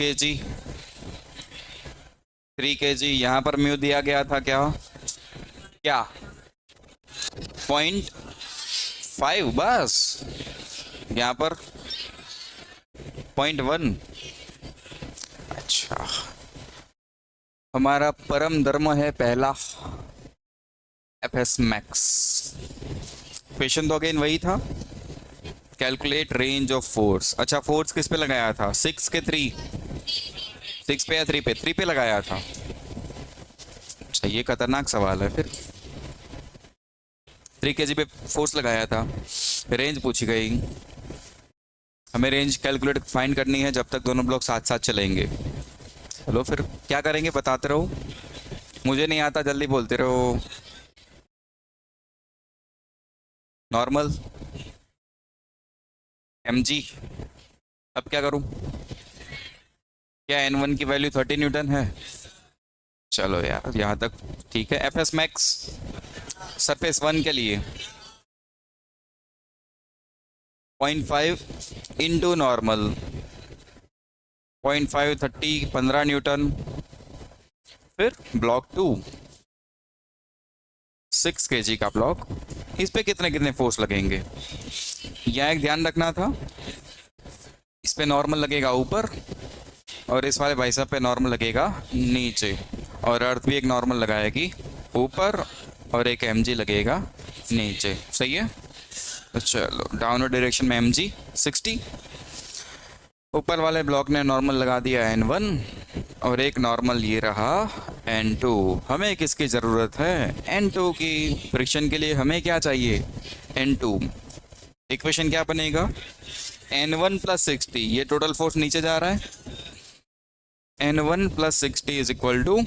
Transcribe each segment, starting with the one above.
kg, 3 kg। यहाँ पर mu दिया गया था क्या क्या 0.5 बस, यहाँ पर 0.1। अच्छा, हमारा परम धर्म है पहला एफएस मैक्स। क्वेश्चन तो अगेन वही था, कैलकुलेट रेंज ऑफ फोर्स। अच्छा, फोर्स किस पे लगाया था? 6 के 3, 6 पे या 3 पे? 3 पे लगाया था। अच्छा, ये खतरनाक सवाल है फिर। 3 kg पे फोर्स लगाया था, रेंज पूछी गई, हमें रेंज कैलकुलेट फाइंड करनी है जब तक दोनों ब्लॉक साथ साथ चलेंगे। चलो फिर क्या करेंगे, बताते रहो, मुझे नहीं आता, जल्दी बोलते रहो। नॉर्मल mg, अब क्या करूं? क्या n1 की वैल्यू 30 न्यूटन है? चलो यार, यहाँ तक ठीक है। एफएस मैक्स सरफेस 1 के लिए 0.5 इंटू नॉर्मल, 0.5 30 15 न्यूटन। फिर ब्लॉक 2 6 kg का ब्लॉक, इस पे कितने कितने फोर्स लगेंगे? यहाँ एक ध्यान रखना था, इस पे नॉर्मल लगेगा ऊपर, और इस वाले भाई साहब पे नॉर्मल लगेगा नीचे, और अर्थ भी एक नॉर्मल लगाएगी ऊपर, और एक mg लगेगा नीचे। सही है? तो चलो, डाउनवर्ड डायरेक्शन में mg 60, ऊपर वाले ब्लॉक ने नॉर्मल लगा दिया n1, और एक नॉर्मल ये रहा n2। हमें किसकी ज़रूरत है? n2 की। फ्रिक्शन के लिए हमें क्या चाहिए? n2। इक्वेशन क्या बनेगा? n1 प्लस 60, ये टोटल फोर्स नीचे जा रहा है, n1 plus 60 is equal to,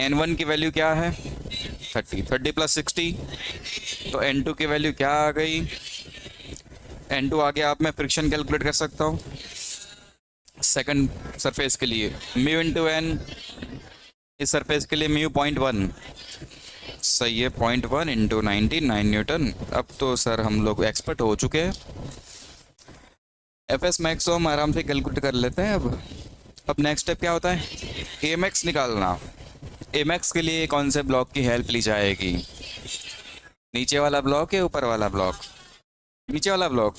n1 की वैल्यू क्या है? 30, 30 प्लस 60, तो n2 की वैल्यू क्या आ गई? n2 आगे आप मैं फ्रिक्शन कैलकुलेट कर सकता हूँ सेकंड सरफेस के लिए, म्यू इंटू एन, इस सरफेस के लिए म्यू 0.1। सही है, 0.1 इंटू 99 न्यूटन। अब तो सर हम लोग एक्सपर्ट हो चुके हैं। एफएस मैक्स हम आराम से कैलकुलेट कर लेते हैं। अब नेक्स्ट स्टेप क्या होता है? एमएक्स निकालना। एमएक्स के लिए कौन से ब्लॉक की हेल्प ली जाएगी? नीचे वाला ब्लॉक या ऊपर वाला ब्लॉक? नीचे वाला ब्लॉक।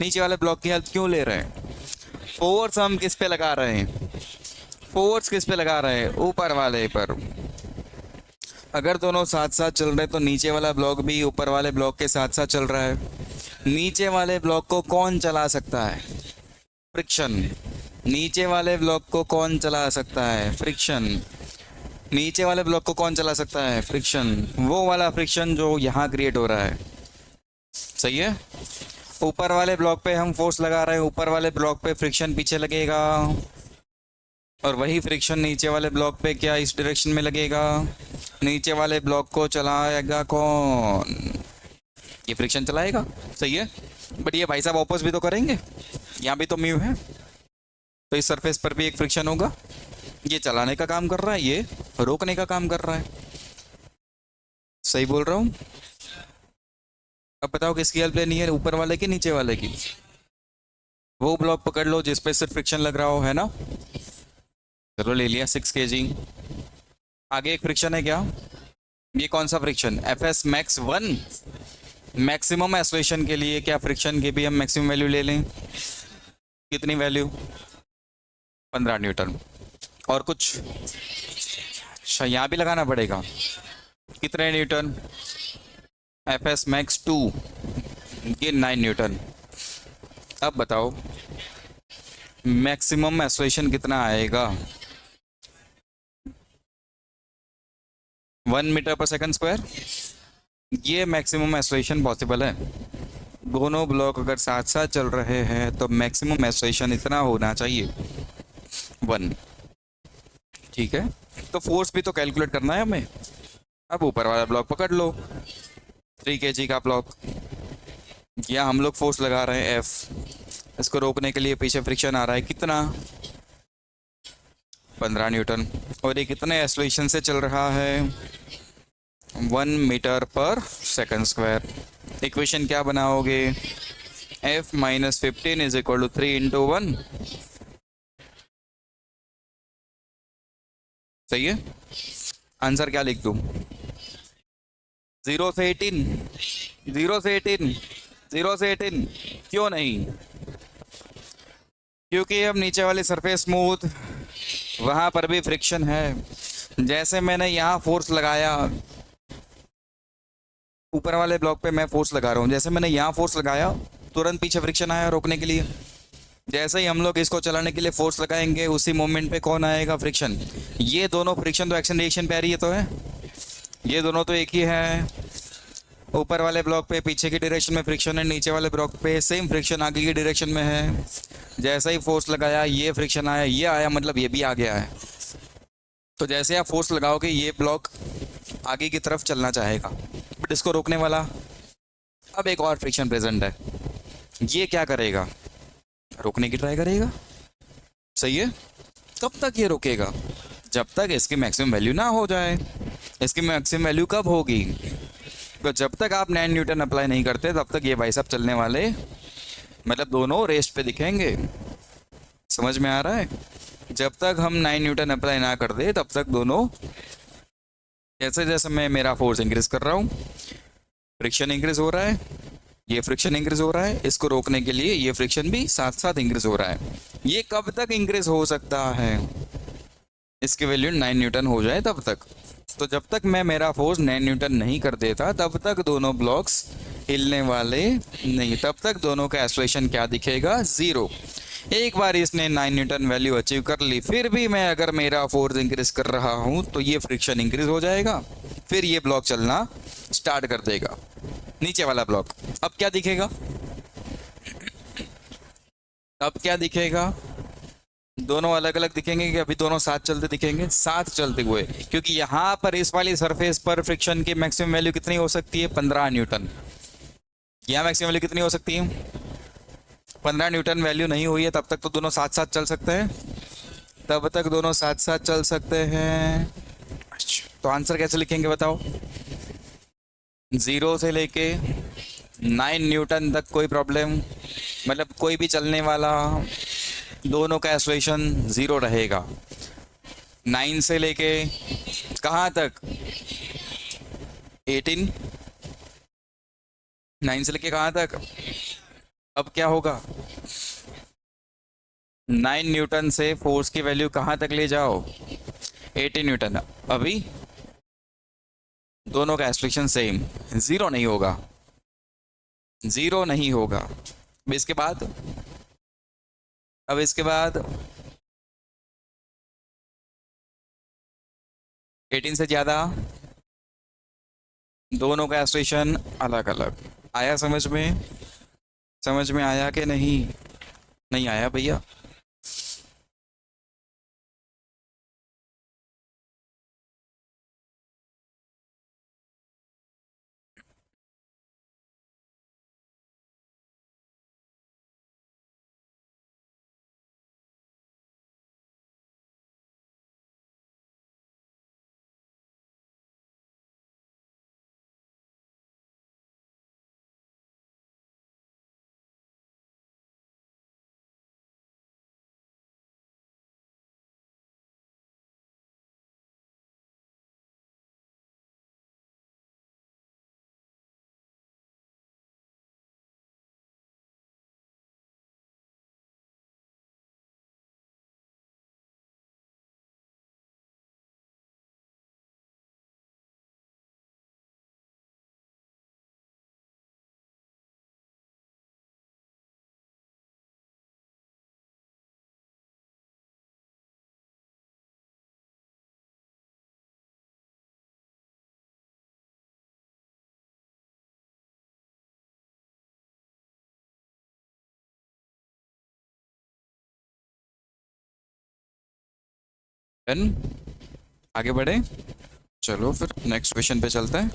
नीचे वाले ब्लॉक की हेल्प क्यों ले रहे हैं? फोर्स हम किस पे लगा रहे हैं? फोर्स किस पे लगा रहे हैं? ऊपर वाले पर। अगर दोनों साथ साथ चल रहे हैं तो नीचे वाला ब्लॉक भी ऊपर वाले ब्लॉक के साथ साथ चल रहा है। नीचे वाले ब्लॉक को कौन चला सकता है? फ्रिक्शन। नीचे वाले ब्लॉक को कौन चला सकता है? फ्रिक्शन। नीचे वाले ब्लॉक को कौन चला सकता है? फ्रिक्शन। वो वाला फ्रिक्शन जो यहाँ क्रिएट हो रहा है। सही है? ऊपर वाले ब्लॉक पे हम फोर्स लगा रहे हैं, ऊपर वाले ब्लॉक पे फ्रिक्शन पीछे लगेगा, और वही फ्रिक्शन नीचे वाले ब्लॉक पे क्या इस डायरेक्शन में लगेगा? नीचे वाले ब्लॉक को चलाएगा कौन? ये फ्रिक्शन चलाएगा। सही है, बट ये भाई साहब वापस भी तो करेंगे, यहाँ भी तो म्यू है, तो इस सरफेस पर भी एक फ्रिक्शन होगा। ये चलाने का काम कर रहा है, ये रोकने का काम कर रहा है। सही बोल रहा हूँ? अब बताओ किसकी हेल्प लेनी है, ऊपर वाले की नीचे वाले की? वो ब्लॉक पकड़ लो जिसपे सिर्फ फ्रिक्शन लग रहा हो, है ना? चलो ले लिया 6 kg। आगे एक फ्रिक्शन है क्या? ये कौन सा friction? FS max 1। Maximum oscillation के लिए क्या फ्रिक्शन की भी हम मैक्सिमम वैल्यू ले लें? कितनी वैल्यू? 15 न्यूटन। और कुछ? अच्छा, यहाँ भी लगाना पड़ेगा। कितने न्यूटन? एफएस मैक्स 2, ये 9 न्यूटन। अब बताओ मैक्सिमम एसोलेशन कितना आएगा? 1 मीटर पर सेकंड स्क्वायर। ये मैक्सिमम एसोलेशन पॉसिबल है। दोनों ब्लॉक अगर साथ साथ चल रहे हैं तो मैक्सिमम एसोलेशन इतना होना चाहिए, 1। ठीक है, तो फोर्स भी तो कैलकुलेट करना है हमें। अब ऊपर वाला ब्लॉक पकड़ लो, 3 kg का ब्लॉक, या हम लोग फोर्स लगा रहे हैं F, इसको रोकने के लिए पीछे फ्रिक्शन आ रहा है कितना? 15 न्यूटन। और ये कितने एसोलेशन से चल रहा है? 1 मीटर पर सेकंड स्क्वायर। इक्वेशन क्या बनाओगे? F - 15 is equal to 3 into 1, सही है। आंसर क्या लिख दूं? 0 से 18, 0 से 18, 0 से 18। क्यों नहीं? क्योंकि अब नीचे वाली सरफेस स्मूथ, वहां पर भी फ्रिक्शन है। जैसे मैंने यहाँ फोर्स लगाया, ऊपर वाले ब्लॉक पे मैं फोर्स लगा रहा हूँ, जैसे मैंने यहाँ फोर्स लगाया तुरंत पीछे फ्रिक्शन आया रोकने के लिए। जैसे ही हम लोग इसको चलाने के लिए फोर्स लगाएंगे उसी मोमेंट पे कौन आएगा? फ्रिक्शन। ये दोनों फ्रिक्शन तो एक्शन रिएक्शन पे आ रही है तो है, ये दोनों तो एक ही है। ऊपर वाले ब्लॉक पे पीछे की डायरेक्शन में फ्रिक्शन है, नीचे वाले ब्लॉक पे सेम फ्रिक्शन आगे की डायरेक्शन में है। जैसे ही फोर्स लगाया ये फ्रिक्शन आया, ये आया मतलब ये भी आ गया है। तो जैसे आप फोर्स लगाओगे ये ब्लॉक आगे की तरफ चलना चाहेगा, बट इसको रोकने वाला, अब एक और फ्रिक्शन प्रेजेंट है, ये क्या करेगा? रोकने की ट्राई करेगा। सही है। कब तक ये रुकेगा? जब तक इसकी मैक्सिमम वैल्यू ना हो जाए। इसकी मैक्सिमम वैल्यू कब होगी? तो जब तक आप 9 न्यूटन अप्लाई नहीं करते तब तक ये भाई साहब चलने वाले, मतलब दोनों रेस्ट पे दिखेंगे। समझ में आ रहा है? जब तक हम 9 न्यूटन अप्लाई ना कर दे तब तक दोनों, जैसे जैसे मैं मेरा फोर्स इंक्रीज कर रहा हूँ फ्रिक्शन इंक्रीज हो रहा है, ये फ्रिक्शन इंक्रीज हो रहा है, इसको रोकने के लिए ये फ्रिक्शन भी साथ साथ इंक्रीज हो रहा है। ये कब तक इंक्रीज हो सकता है? इसकी वैल्यू 9 न्यूटन हो जाए तब तक। तो जब तक मैं मेरा फोर्स 9 न्यूटन नहीं कर देता तब तक दोनों ब्लॉक्स हिलने वाले नहीं, तब तक दोनों का एक्सेलरेशन क्या दिखेगा? 0। एक बार इसने 9 न्यूटन वैल्यू अचीव कर ली, फिर भी मैं अगर मेरा फोर्स इंक्रीज कर रहा हूँ तो ये फ्रिक्शन इंक्रीज हो जाएगा, फिर ये ब्लॉक चलना स्टार्ट कर देगा। नीचे वाला ब्लॉक अब क्या दिखेगा? अब क्या दिखेगा? दोनों अलग अलग दिखेंगे कि अभी दोनों साथ चलते दिखेंगे? साथ चलते हुए, क्योंकि यहाँ पर इस वाली सरफेस पर फ्रिक्शन की मैक्सिमम वैल्यू कितनी हो सकती है? 15 न्यूटन। यहाँ मैक्सिमम वैल्यू कितनी हो सकती है? 15 न्यूटन वैल्यू नहीं हुई है तब तक तो दोनों साथ साथ चल सकते हैं, तब तक दोनों साथ साथ चल सकते हैं। तो आंसर कैसे लिखेंगे बताओ? 0 से लेके 9 न्यूटन तक कोई प्रॉब्लम, मतलब कोई भी चलने वाला, दोनों का एक्सेलरेशन 0 रहेगा। 9 से लेके कहाँ तक? 18। 9 से लेके कहाँ तक? अब क्या होगा? 9 न्यूटन से फोर्स की वैल्यू कहाँ तक ले जाओ? 18 न्यूटन। अभी दोनों का एक्सेलरेशन सेम, 0 नहीं होगा, 0 नहीं होगा। अब इसके बाद, अब इसके बाद 18 से ज़्यादा, दोनों का एक्सेलरेशन अलग अलग। आया समझ में? समझ में आया कि नहीं? नहीं आया भैया? डन, आगे बढ़े। चलो फिर नेक्स्ट क्वेश्चन पे चलते हैं।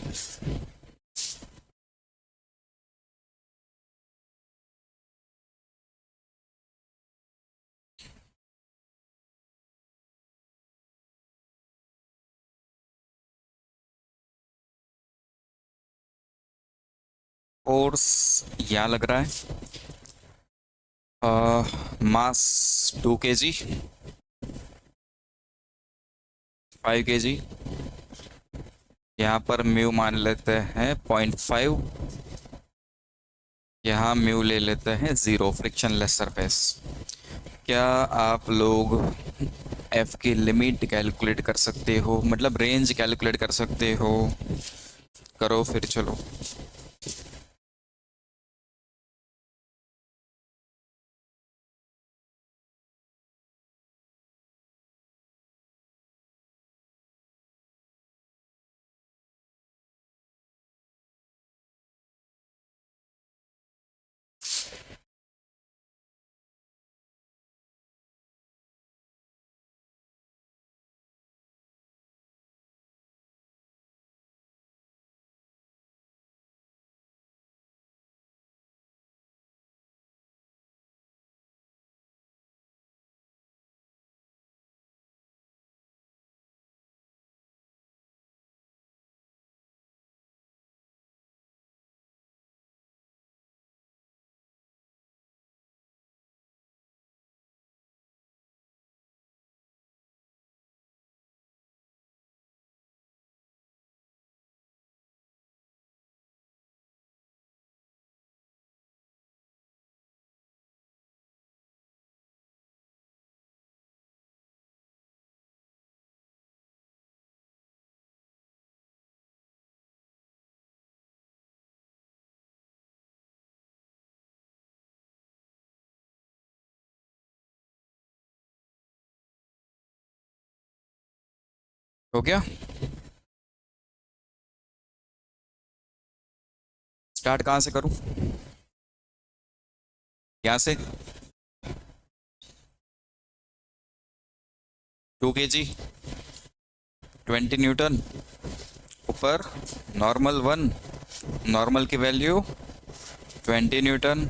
फोर्स यहाँ लग रहा है, मास 2 kg, 5 kg। यहाँ पर म्यू मान लेते हैं 0.5। यहाँ म्यू ले लेते हैं 0, फ्रिक्शनलेस सरफेस। क्या आप लोग एफ की लिमिट कैलकुलेट कर सकते हो, मतलब रेंज कैलकुलेट कर सकते हो? करो फिर, चलो। हो गया? स्टार्ट कहाँ से करूँ? यहाँ से। 2 kg, 20 न्यूटन। ऊपर नॉर्मल 1, नॉर्मल की वैल्यू 20 न्यूटन।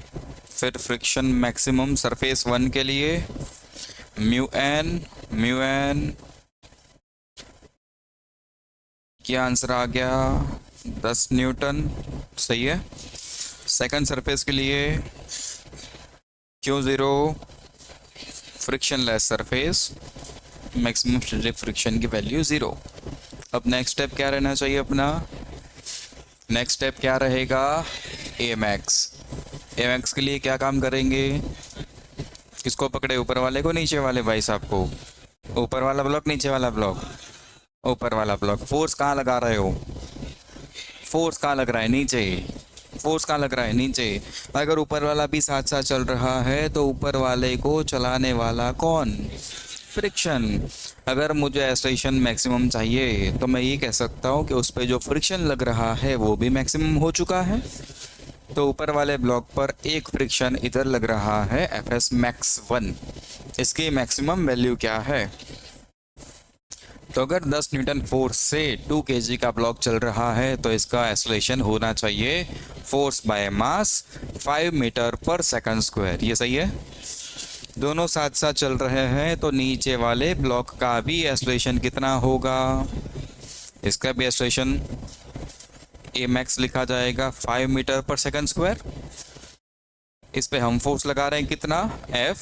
फिर फ्रिक्शन मैक्सिमम सरफेस 1 के लिए म्यू एन क्या आंसर आ गया? 10 न्यूटन। सही है। सेकंड सरफेस के लिए Q0, frictionless surface, maximum static friction की वैल्यू 0। अब नेक्स्ट स्टेप क्या रहना चाहिए अपना? नेक्स्ट स्टेप क्या रहेगा? एमैक्स के लिए क्या काम करेंगे? किसको पकड़े, ऊपर वाले को नीचे वाले भाई साहब को? ऊपर वाला ब्लॉक नीचे वाला ब्लॉक? ऊपर वाला ब्लॉक। फोर्स कहाँ लगा रहे हो? फोर्स कहाँ लग रहा है? नीचे। फोर्स कहाँ लग रहा है? नीचे। अगर ऊपर वाला भी साथ साथ चल रहा है तो ऊपर वाले को चलाने वाला कौन? फ्रिक्शन। अगर मुझे एक्सेलरेशन मैक्सिमम चाहिए तो मैं ये कह सकता हूँ कि उस पर जो फ्रिक्शन लग रहा है वो भी मैक्सिमम हो चुका है। तो ऊपर वाले ब्लॉक पर एक फ्रिक्शन इधर लग रहा है, एफएस मैक्स 1। इसकी मैक्सिमम वैल्यू क्या है? तो अगर 10 न्यूटन फोर्स से 2 kg का ब्लॉक चल रहा है तो इसका एक्सेलरेशन होना चाहिए फोर्स बाय मास 5 मीटर पर सेकंड स्क्वायर। ये सही है। दोनों साथ साथ चल रहे हैं तो नीचे वाले ब्लॉक का भी एक्सेलरेशन कितना होगा? इसका भी एक्सेलरेशन ए मैक्स लिखा जाएगा 5 मीटर पर सेकंड स्क्वायर। इस पे हम फोर्स लगा रहे हैं कितना? F,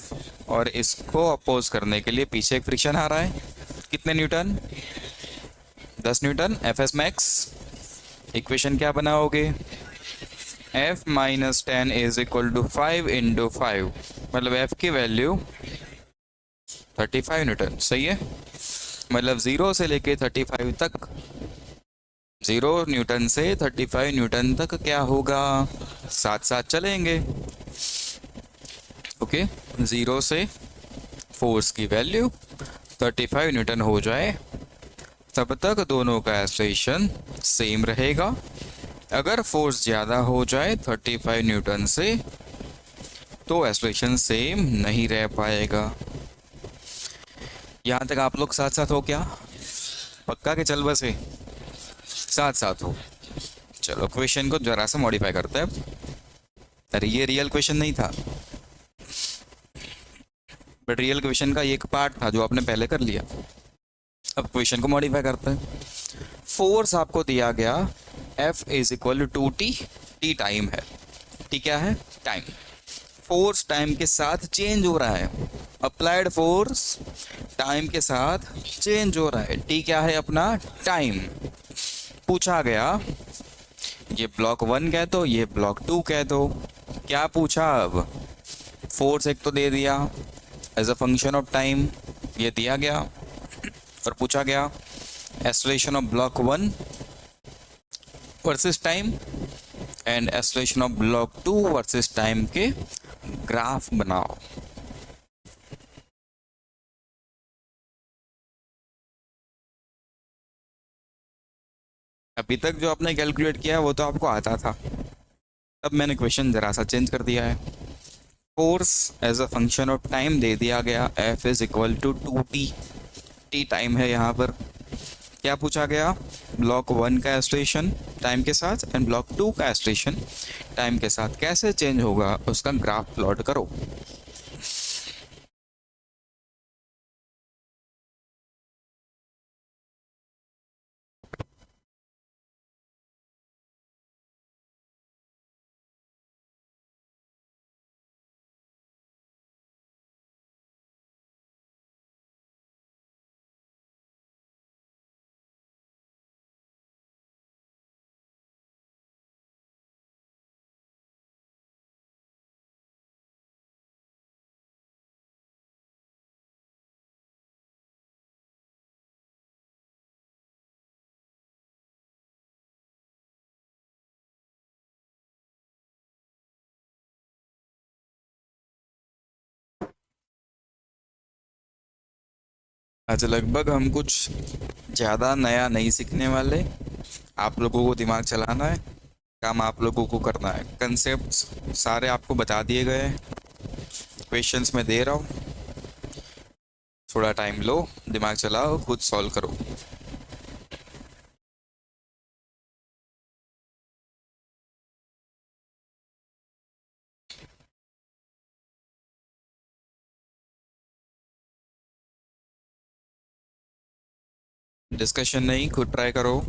और इसको अपोज करने के लिए पीछे एक फ्रिक्शन आ रहा है। कितने newton? 10 newton. F S max. Equation क्या बनाओगे? F minus 10 is equal to 5 into 5, मतलब F की वैल्यू 35 न्यूटन। सही है। मतलब 0 से लेके 35 तक, 0 न्यूटन से 35 न्यूटन तक क्या होगा? साथ साथ चलेंगे। ओके। 0 से फोर्स की वैल्यू 35 न्यूटन हो जाए तब तक दोनों का एक्सेलरेशन सेम रहेगा। अगर फोर्स ज़्यादा हो जाए 35 न्यूटन से तो एक्सेलरेशन सेम नहीं रह पाएगा। यहाँ तक आप लोग साथ साथ हो क्या? पक्का के चल बसे साथ साथ हो। चलो क्वेश्चन को जरा सा मॉडिफाई करते हैं। अरे ये रियल क्वेश्चन नहीं था, बट रियल क्वेश्चन का एक पार्ट था जो आपने पहले कर लिया। अब क्वेश्चन को मॉडिफाई करते हैं। फोर्स आपको दिया गया F is equal to T. T time है। टी क्या है? टाइम। फोर्स टाइम के साथ चेंज हो रहा है। अप्लाइड फोर्स टाइम के साथ चेंज हो रहा है। टी क्या है अपना? टाइम। पूछा गया ये ब्लॉक 1 कह दो, ये ब्लॉक 2 कह दो। क्या पूछा अब? फोर्स एक तो दे दिया as a function of time, ये दिया गया। और पूछा गया acceleration of block 1 versus time and acceleration of block 2 versus time के ग्राफ बनाओ। अभी तक जो आपने कैलकुलेट किया वो तो आपको आता था, अब मैंने क्वेश्चन ज़रा सा चेंज कर दिया है। Force as a function of time दे दिया गया, F is equal to 2T। T time है यहाँ पर। क्या पूछा गया? ब्लॉक 1 का एक्सेलरेशन टाइम के साथ एंड ब्लॉक 2 का एक्सेलरेशन टाइम के साथ कैसे चेंज होगा उसका ग्राफ प्लॉट करो। आज लगभग हम कुछ ज़्यादा नया नहीं सीखने वाले। आप लोगों को दिमाग चलाना है, काम आप लोगों को करना है। कंसेप्ट्स सारे आपको बता दिए गए हैं, क्वेश्चंस मैं दे रहा हूँ। थोड़ा टाइम लो, दिमाग चलाओ, खुद सॉल्व करो। डिस्कशन नहीं, खुद ट्राई करो।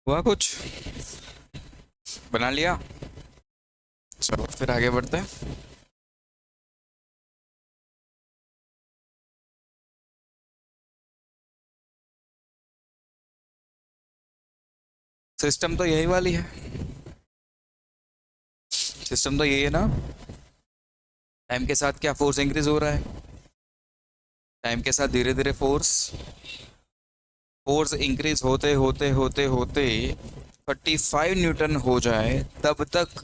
हुआ कुछ? बना लिया? चलो फिर आगे बढ़ते हैं। सिस्टम तो यही वाली है, सिस्टम तो यही है ना। टाइम के साथ क्या फोर्स इंक्रीज हो रहा है? टाइम के साथ धीरे धीरे फोर्स फोर्स इंक्रीज होते होते होते होते 35 न्यूटन हो जाए तब तक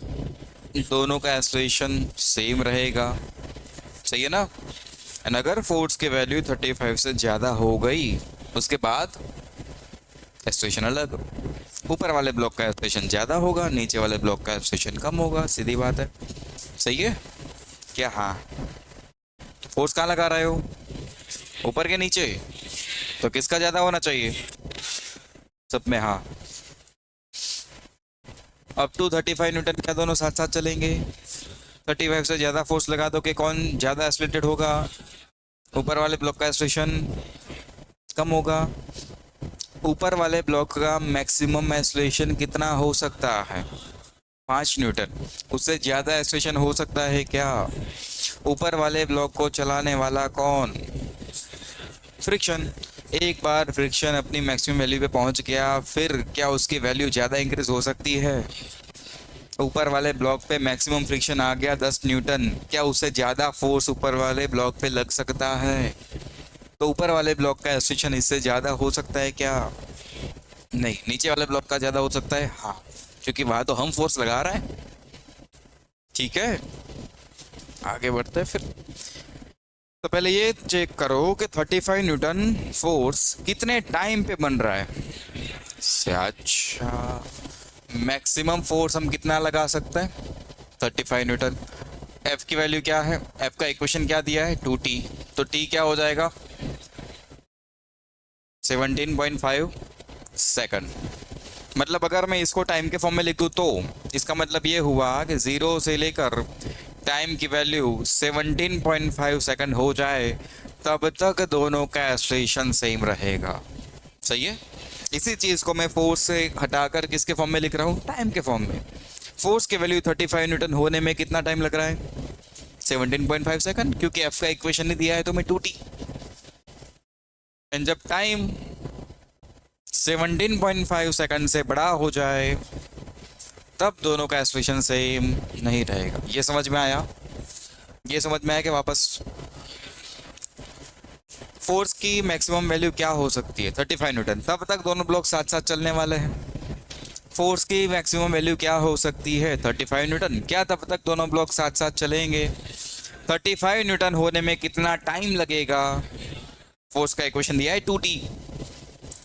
दोनों का एक्सेलरेशन सेम रहेगा। सही है ना? एंड अगर फोर्स की वैल्यू 35 से ज़्यादा हो गई उसके बाद एक्सेलरेशन अलग। ऊपर वाले ब्लॉक का एक्सेलरेशन ज़्यादा होगा, नीचे वाले ब्लॉक का एक्सेलरेशन कम होगा, सीधी बात है। सही है क्या? हाँ। फोर्स कहाँ लगा रहे हो? ऊपर के नीचे? तो किसका ज़्यादा होना चाहिए? सब में हाँ। अप टू 35 न्यूटन क्या दोनों साथ साथ चलेंगे? 35 से ज़्यादा फोर्स लगा दो कि कौन ज़्यादा एक्सीलरेटेड होगा? ऊपर वाले ब्लॉक का एक्सेलरेशन कम होगा। ऊपर वाले ब्लॉक का मैक्सिमम एक्सेलरेशन कितना हो सकता है? 5 न्यूटन। उससे ज़्यादा एक्सेलरेशन हो सकता है क्या? ऊपर वाले ब्लॉक को चलाने वाला कौन? फ्रिक्शन। एक बार फ्रिक्शन अपनी मैक्सिमम वैल्यू पे पहुंच गया फिर क्या उसकी वैल्यू ज़्यादा इंक्रीज हो सकती है? ऊपर वाले ब्लॉक पे मैक्सिमम फ्रिक्शन आ गया 10 न्यूटन, क्या उससे ज़्यादा फोर्स ऊपर वाले ब्लॉक पे लग सकता है? तो ऊपर वाले ब्लॉक का एक्सेलरेशन इससे ज़्यादा हो सकता है क्या? नहीं। नीचे वाले ब्लॉक का ज़्यादा हो सकता है हाँ, क्योंकि वहाँ तो हम फोर्स लगा रहे हैं। ठीक है, आगे बढ़ते हैं फिर। तो पहले ये चेक करो कि 35 न्यूटन फोर्स कितने टाइम पे बन रहा है। अच्छा, मैक्सिमम फोर्स हम कितना लगा सकते हैं? 35 न्यूटन। एफ की वैल्यू क्या है? एफ का इक्वेशन क्या दिया है? 2t। तो टी क्या हो जाएगा? 17.5 सेकंड। मतलब अगर मैं इसको टाइम के फॉर्म में लिख दूँ तो इसका मतलब ये हुआ कि ज़ीरो से लेकर टाइम की वैल्यू 17.5 सेकंड हो जाए तब तक दोनों का एक्सेलरेशन सेम रहेगा। सही है। इसी चीज़ को मैं फोर्स से हटाकर किसके फॉर्म में लिख रहा हूँ? टाइम के फॉर्म में। फोर्स की वैल्यू 35 न्यूटन होने में कितना टाइम लग रहा है? 17.5 सेकंड, क्योंकि एफ का इक्वेशन नहीं दिया है तो मैं 2t। एंड जब टाइम 17.5 सेकंड से बड़ा हो जाए तब दोनों का एक्सेलरेशन सेम नहीं रहेगा। ये समझ में आया? ये समझ में आया कि वापस फोर्स की मैक्सिमम वैल्यू क्या हो सकती है? 35 न्यूटन। तब तक दोनों ब्लॉक साथ साथ चलने वाले हैं। फोर्स की मैक्सिमम वैल्यू क्या हो सकती है? 35 न्यूटन। क्या तब तक दोनों ब्लॉक साथ साथ चलेंगे? 35 न्यूटन होने में कितना टाइम लगेगा? फोर्स का इक्वेशन दिया है 2t।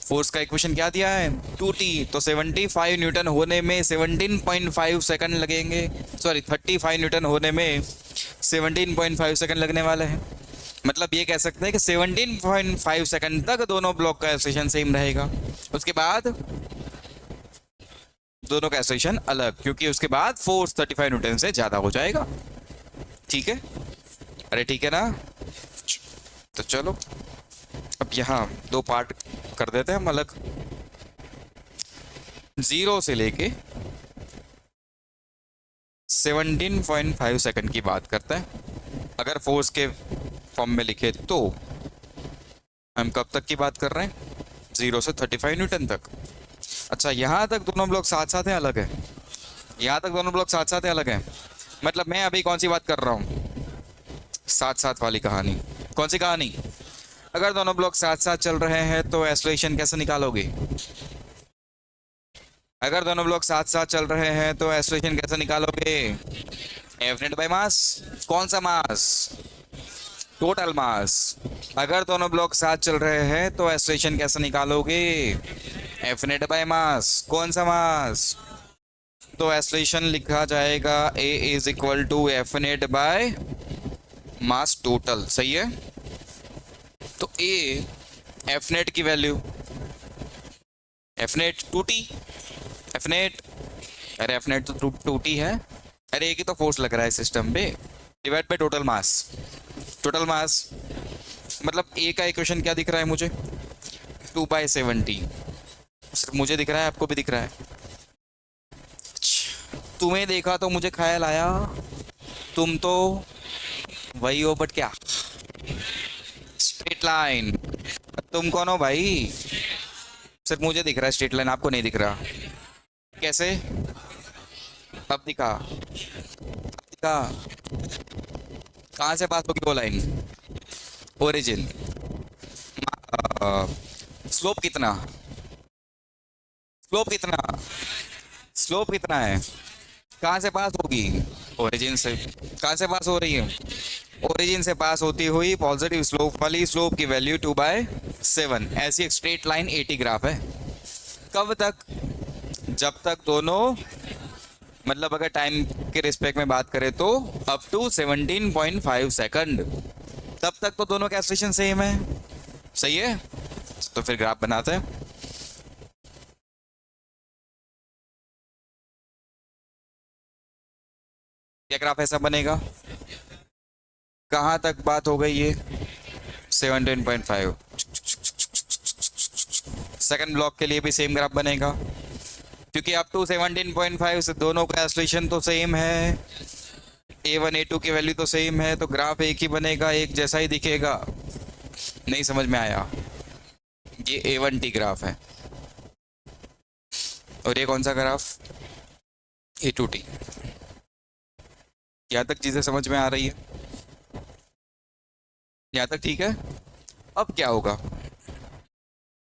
फोर्स का इक्वेशन क्या दिया है? 2t। तो 75 न्यूटन होने में 17.5 सेकंड लगेंगे। सॉरी, 35 न्यूटन होने में 17.5 सेकंड लगने वाले हैं। मतलब ये कह सकते हैं कि 17.5 सेकंड तक दोनों ब्लॉक का एक्सेलरेशन सेम रहेगा। उसके बाद दोनों का एक्सेलरेशन अलग, क्योंकि उसके बाद फोर्स 35 न्यूटन से ज़्यादा हो जाएगा। ठीक है? अरे ठीक है ना? तो चलो अब यहाँ दो पार्ट कर देते हैं हम अलग। ज़ीरो से लेके 17.5 सेकंड की बात करते हैं। अगर फोर्स के फॉर्म में लिखे तो हम कब तक की बात कर रहे हैं? 0 से 35 न्यूटन तक। अच्छा, यहाँ तक दोनों ब्लॉक साथ साथ हैं अलग है? यहाँ तक दोनों ब्लॉक साथ साथ हैं अलग है। मतलब मैं अभी कौन सी बात कर रहा हूँ? साथ साथ वाली कहानी। कौन सी कहानी? अगर दोनों ब्लॉक साथ साथ चल रहे हैं तो एक्सेलरेशन कैसे निकालोगे? अगर दोनों ब्लॉक साथ साथ चल रहे हैं तो एक्सेलरेशन कैसे निकालोगे? F net by mass. कौन सा मास? Total mass. अगर दोनों ब्लॉक साथ चल रहे हैं तो एक्सेलरेशन कैसे निकालोगे? F net by mass. कौन सा मास? तो एक्सेलरेशन लिखा जाएगा a is equal to F net by mass total. सही है। तो ए एफ नेट की value, F net 2t। F net, अरे एफ नेट तो 2t है। अरे एक ही तो फोर्स लग रहा है सिस्टम पे, divide by total mass. Total mass मतलब ए का इक्वेशन क्या दिख रहा है मुझे? 2/70। सिर्फ मुझे दिख रहा है, आपको भी दिख रहा है? तुम्हें देखा तो मुझे ख्याल आया तुम तो वही हो, बट क्या? Straight line. तुम कौन हो भाई? सिर्फ मुझे दिख रहा है स्ट्रेट लाइन, आपको नहीं दिख रहा। कैसे? अब दिखा, दिखा। कहाँ से पास होगी वो लाइन? ओरिजिन। स्लोप कितना? स्लोप कितना? स्लोप कितना है? कहाँ से पास होगी? ओरिजिन से। कहाँ से पास हो रही है? ओरिजिन से पास होती हुई पॉजिटिव स्लोप वाली स्लोप की वैल्यू 2/7। ऐसी एक स्ट्रेट लाइन 80 ग्राफ है। कब तक? जब तक दोनों, मतलब अगर टाइम के रिस्पेक्ट में बात करें तो अप टू 17.5 सेकंड, तब तक तो दोनों का एक्सेलरेशन सेम है। सही है, तो फिर ग्राफ बनाते हैं। क्या ग्राफ ऐसा बनेगा? कहाँ तक बात हो गई ये? 17.5। सेकंड ब्लॉक के लिए भी सेम ग्राफ बनेगा, क्योंकि अप टू 17.5 से दोनों का एक्सेलरेशन तो सेम है, A1 A2 की वैल्यू तो सेम है, तो ग्राफ एक ही बनेगा, एक जैसा ही दिखेगा। नहीं समझ में आया? ये A1T ग्राफ है, और ये कौन सा ग्राफ? A2T। यहाँ तक चीज़ें समझ में आ रही है? यहाँ तक ठीक है? अब क्या होगा?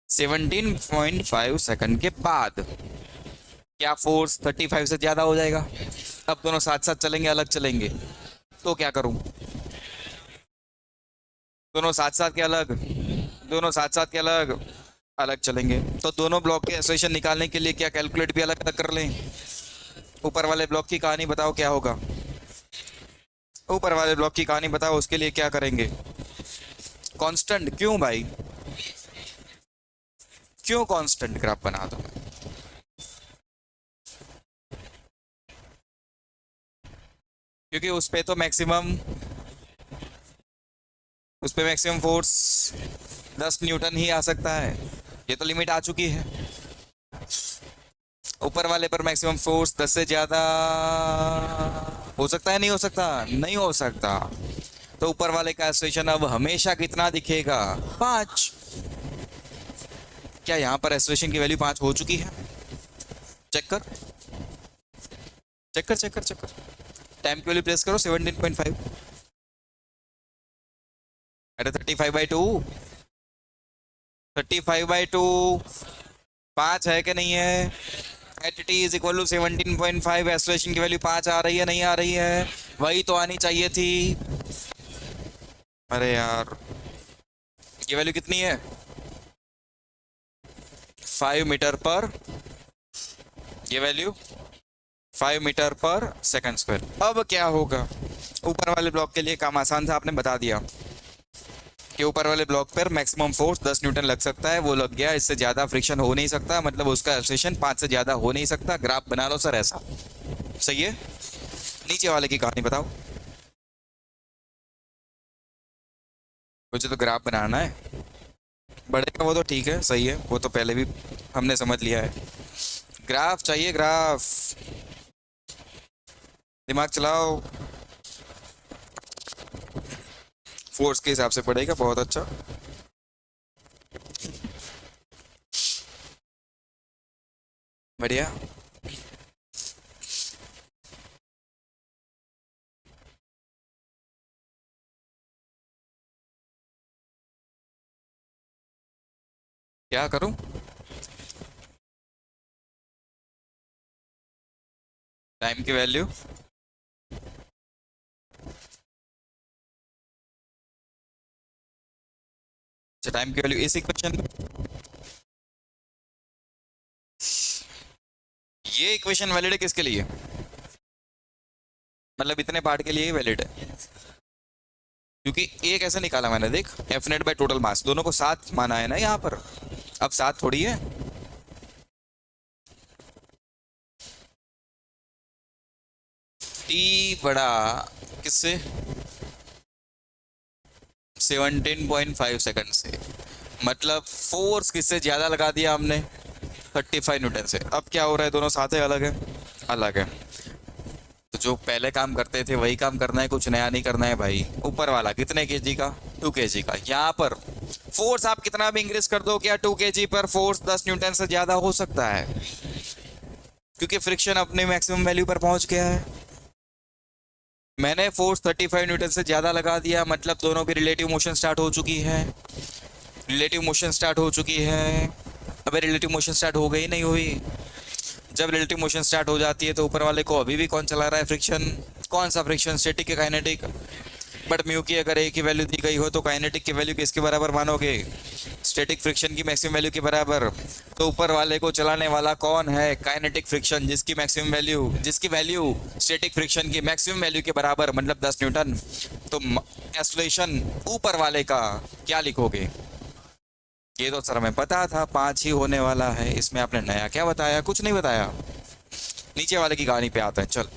17.5 सेकंड के बाद क्या फोर्स 35 से ज़्यादा हो जाएगा? अब दोनों साथ साथ चलेंगे, अलग चलेंगे? तो क्या करूं? दोनों साथ साथ के अलग, दोनों साथ साथ के अलग, अलग चलेंगे। तो दोनों ब्लॉक के एक्सेलरेशन निकालने के लिए क्या कैलकुलेट भी अलग अलग कर लें? ऊपर वाले ब्लॉक की कहानी बताओ क्या होगा? ऊपर वाले ब्लॉक की कहानी बताओ, उसके लिए क्या करेंगे? कांस्टेंट। क्यों भाई? क्यों कांस्टेंट ग्राफ बना दो? क्योंकि उस पे तो मैक्सिमम, उस पे मैक्सिमम फोर्स 10 न्यूटन ही आ सकता है। ये तो लिमिट आ चुकी है। ऊपर वाले पर मैक्सिमम फोर्स 10 से ज़्यादा हो सकता है? नहीं हो सकता? नहीं हो सकता। तो ऊपर वाले का एक्सेलरेशन अब हमेशा कितना दिखेगा? 5। क्या यहाँ पर एक्सेलरेशन की वैल्यू 5 हो चुकी है? चेक कर, चेक कर, चेक कर, चेक कर। टाइम की वैल्यू प्लेस करो 17.5। अरे 35/2, 35/2 5 है कि नहीं है? At T is equal to 17.5। Acceleration की वैल्यू 5 आ रही है, नहीं आ रही है? वही तो आनी चाहिए थी। अरे यार, ये वैल्यू कितनी है? 5 मीटर पर, ये वैल्यू 5 मीटर पर सेकंड स्क्वायर। अब क्या होगा? ऊपर वाले ब्लॉक के लिए काम आसान था, आपने बता दिया कि ऊपर वाले ब्लॉक पर मैक्सिमम फोर्स 10 न्यूटन लग सकता है, वो लग गया। इससे ज़्यादा फ्रिक्शन हो नहीं सकता, मतलब उसका एक्सेलरेशन 5 से ज़्यादा हो नहीं सकता। ग्राफ बना लो सर ऐसा। सही है? नीचे वाले की कहानी बताओ। मुझे तो ग्राफ बनाना है। बढ़ेगा वो तो ठीक है, सही है, वो तो पहले भी हमने समझ लिया है। ग्राफ चाहिए, ग्राफ। दिमाग चलाओ। फोर्स के हिसाब से पड़ेगा, बहुत अच्छा। बढ़िया। क्या करूं? टाइम की वैल्यू, अच्छा टाइम की वैल्यू इस इक्वेशन में, ये इक्वेशन वैलिड है किसके लिए? मतलब इतने पार्ट के लिए ही वैलिड है, क्योंकि एक ऐसा निकाला मैंने, देख, F net by total mass, दोनों को साथ माना है ना यहाँ पर। अब साथ थोड़ी है। टी बड़ा किससे? 17.5 सेकंड से। मतलब फोर्स किससे ज्यादा लगा दिया हमने? 35 न्यूटन से। अब क्या हो रहा है, दोनों साथ है अलग है? अलग है। तो जो पहले काम करते थे वही काम करना है, कुछ नया नहीं करना है भाई। ऊपर वाला कितने केजी का? 2 केजी का। यहाँ पर फोर्स आप कितना भी इंक्रीज कर दो, क्या 2 केजी पर फोर्स 10 न्यूटन से ज्यादा हो सकता है? क्योंकि फ्रिक्शन अपने मैक्सिमम वैल्यू पर पहुंच गया है। मैंने फोर्स 35 न्यूटन से ज्यादा लगा दिया, मतलब दोनों की रिलेटिव मोशन स्टार्ट हो चुकी है। रिलेटिव मोशन स्टार्ट हो चुकी है। अबे रिलेटिव मोशन स्टार्ट हो गई नहीं हुई? जब रिलेटिव मोशन स्टार्ट हो जाती है तो ऊपर वाले को अभी भी कौन चला रहा है? फ्रिक्शन। कौन सा फ्रिक्शन? स्टैटिक या काइनेटिक? बट म्यू की अगर एक ही वैल्यू दी गई हो तो काइनेटिक की वैल्यू किसके बराबर मानोगे? स्टैटिक फ्रिक्शन की मैक्सिमम वैल्यू के बराबर। तो ऊपर वाले को चलाने वाला कौन है? काइनेटिक फ्रिक्शन, जिसकी मैक्सिमम वैल्यू, जिसकी वैल्यू स्टैटिक फ्रिक्शन की मैक्सिमम वैल्यू के बराबर, मतलब 10 न्यूटन। तो एक्सलेशन ऊपर वाले का क्या लिखोगे? ये तो सर हमें पता था 5 ही होने वाला है, इसमें आपने नया क्या बताया? कुछ नहीं बताया। नीचे वाले की कहानी पे आते हैं, चल।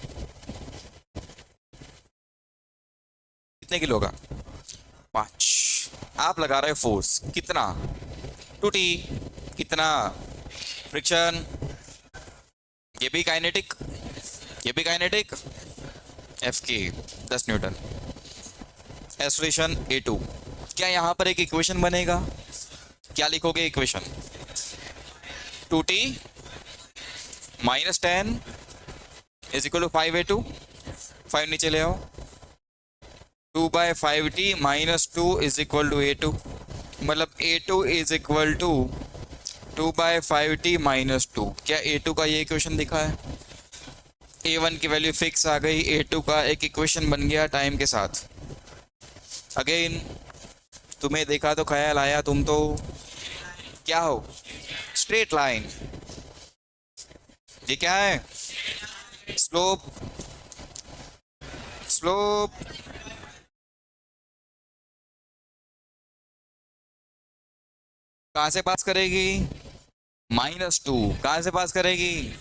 कितने किलो का? 5। आप लगा रहे हो फोर्स कितना? 2T। कितना फ्रिक्शन? ये भी काइनेटिक, ये भी काइनेटिक। एफ के 10 न्यूटन। Acceleration A2। क्या यहाँ पर एक इक्वेशन बनेगा? क्या लिखोगे equation? 2T -10 is equal to 5A2। 5 नीचे ले आओ। 2/5T -2 is equal to A2, मतलब A2 is equal to 2/5T -2। क्या A2 का ये इक्वेशन दिखा है? A1 की वैल्यू फिक्स आ गई, A2 का एक इक्वेशन बन गया टाइम के साथ। अगेन तुम्हें देखा तो ख्याल आया, तुम तो क्या हो? Straight line. ये क्या है? स्लोप। स्लोप कहाँ से पास करेगी? -2। कहाँ से पास करेगी?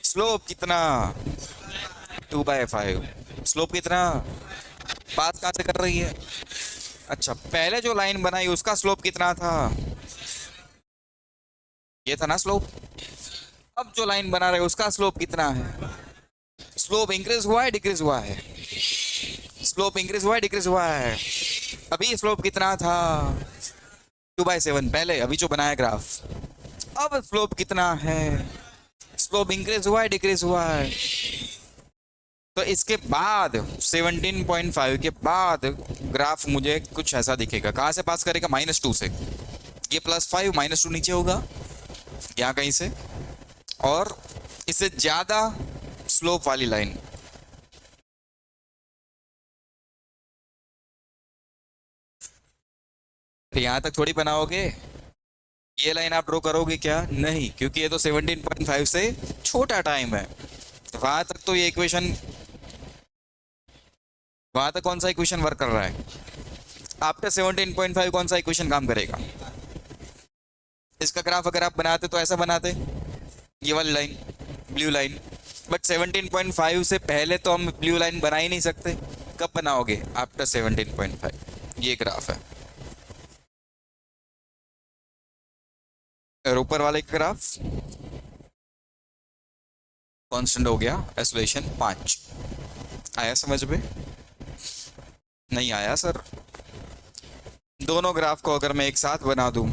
स्लोप कितना? 2/5। स्लोप कितना? पास कहाँ से कर रही है? अच्छा, पहले जो लाइन बनाई उसका स्लोप कितना था? ये था ना स्लोप। अब जो लाइन बना रहे उसका स्लोप कितना है? स्लोप इंक्रीज हुआ है डिक्रीज हुआ है? स्लोप इंक्रीज हुआ है डिक्रीज हुआ है? अभी स्लोप कितना था? 2/7 पहले, अभी जो बनाया ग्राफ। अब स्लोप कितना है? स्लोप इंक्रीज हुआ है डिक्रीज हुआ है? तो इसके बाद 17.5 के बाद ग्राफ मुझे कुछ ऐसा दिखेगा। कहाँ से पास करेगा? -2 से। ये +5 -2 नीचे होगा यहाँ कहीं से, और इससे ज्यादा स्लोप वाली लाइन। यहाँ तक थोड़ी बनाओगे, ये लाइन आप ड्रॉ करोगे क्या? नहीं, क्योंकि ये तो 17.5 से छोटा टाइम है। वहां तक तो ये इक्वेशन, वहां तक कौन सा इक्वेशन वर्क कर रहा है? आफ्टर 17.5 कौन सा इक्वेशन काम करेगा? इसका ग्राफ अगर आप बनाते तो ऐसा बनाते, ये वाली लाइन, ब्लू लाइन। बट 17.5 से पहले तो हम ब्लू लाइन बना ही नहीं सकते। कब बनाओगे? आफ्टर 17.5। ये ग्राफ है। और ऊपर वाले का ग्राफ कांस्टेंट हो गया, एक्सेलरेशन 5। आया समझ में? नहीं आया सर। दोनों ग्राफ को अगर मैं एक साथ बना दूं,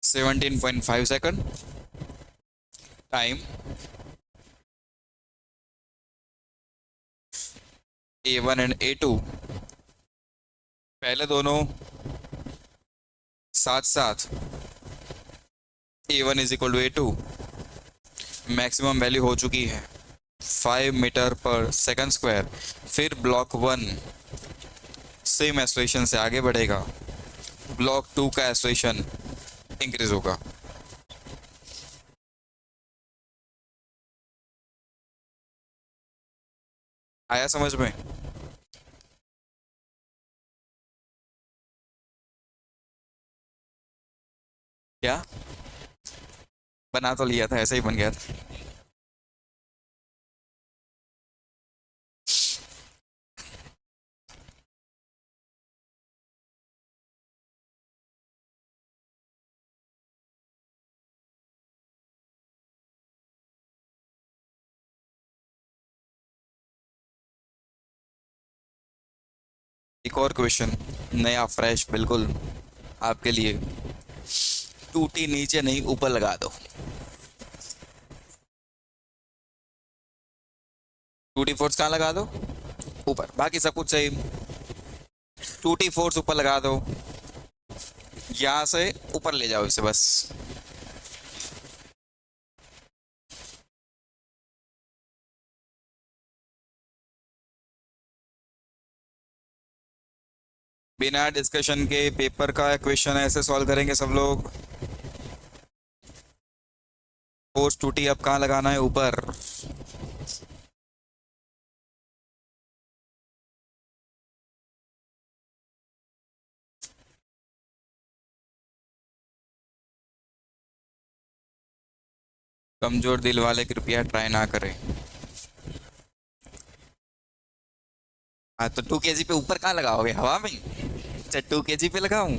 (17.5 second) time A1 and A2, पहले दोनों साथ साथ। A1 is equal to A2, maximum value हो चुकी है 5 मीटर पर सेकंड स्क्वायर। फिर ब्लॉक 1 सेम एक्सेलरेशन से आगे बढ़ेगा, ब्लॉक 2 का एक्सेलरेशन इंक्रीज होगा। आया समझ में? क्या बना तो लिया था, ऐसा ही बन गया था। एक और क्वेश्चन, नया फ्रेश बिल्कुल आपके लिए। टूटी नीचे नहीं ऊपर लगा दो। टूटी फोर्स कहाँ लगा दो? ऊपर, बाकी सब कुछ सही। टूटी फोर्स ऊपर लगा दो, यहाँ से ऊपर ले जाओ इसे बस। बिना डिस्कशन के पेपर का क्वेश्चन ऐसे सॉल्व करेंगे सब लोग। फोर्स टूटी, अब कहाँ लगाना है? ऊपर। कमजोर दिल वाले कृपया ट्राई ना करें। हाँ तो 2 kg पे ऊपर कहाँ लगाओगे? हवा में? अच्छा, 2 kg पे लगाऊं?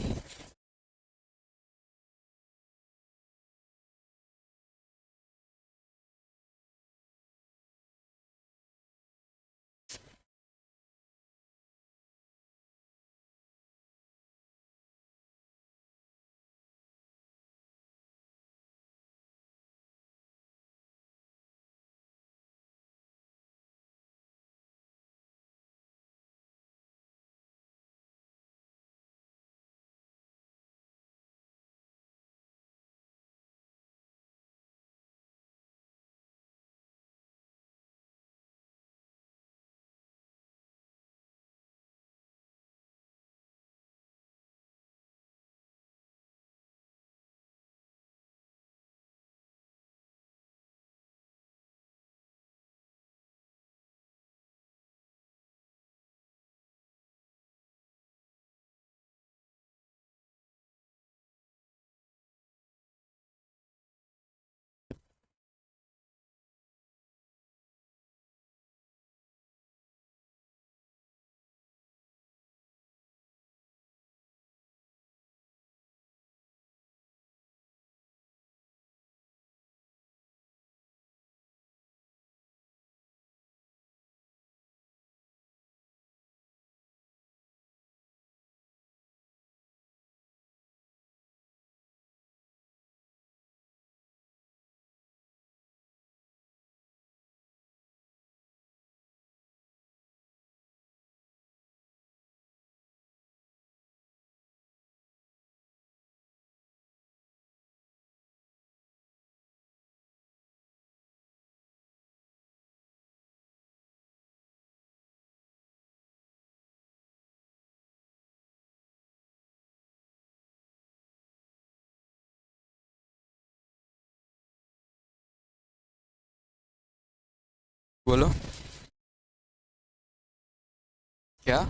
बोलो। क्या?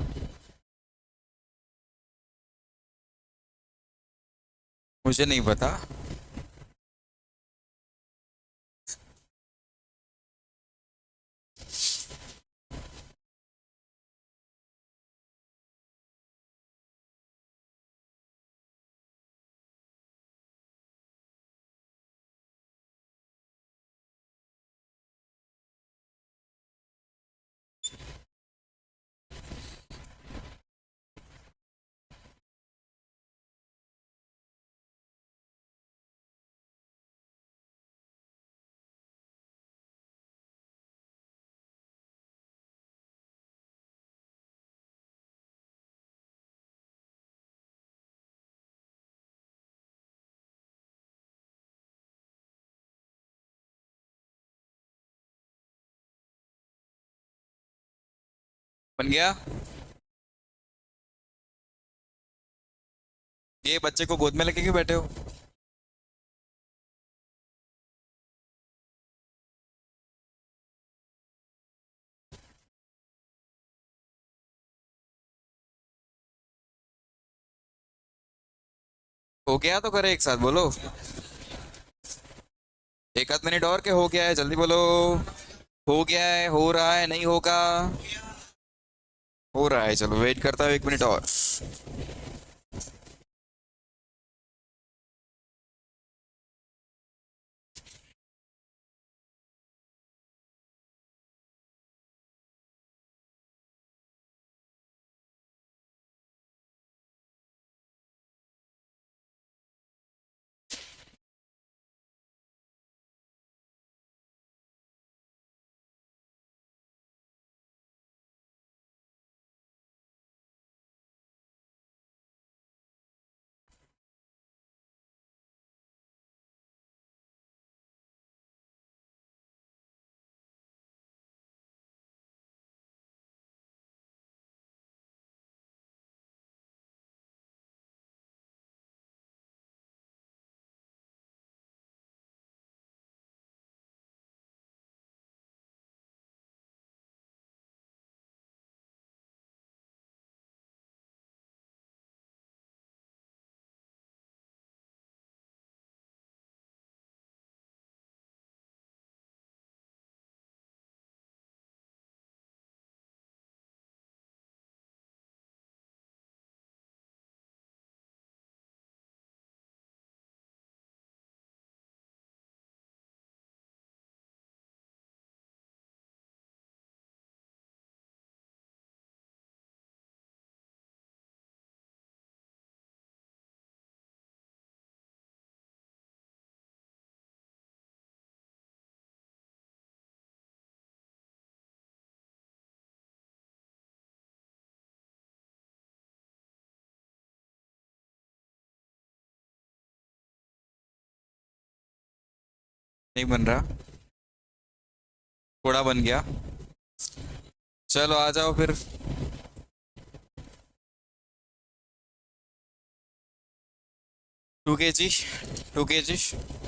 मुझे नहीं पता। बन गया। ये बच्चे को गोद में लेके क्यों बैठे हो? हो गया तो करे एक साथ बोलो। एक आध मिनट और, के हो गया है? जल्दी बोलो। हो गया है, हो रहा है, नहीं होगा? हो रहा है, चलो वेट करता हूँ 1 मिनट और। नहीं बन रहा, थोड़ा बन गया। चलो आ जाओ फिर। 2 kg, 2 kg,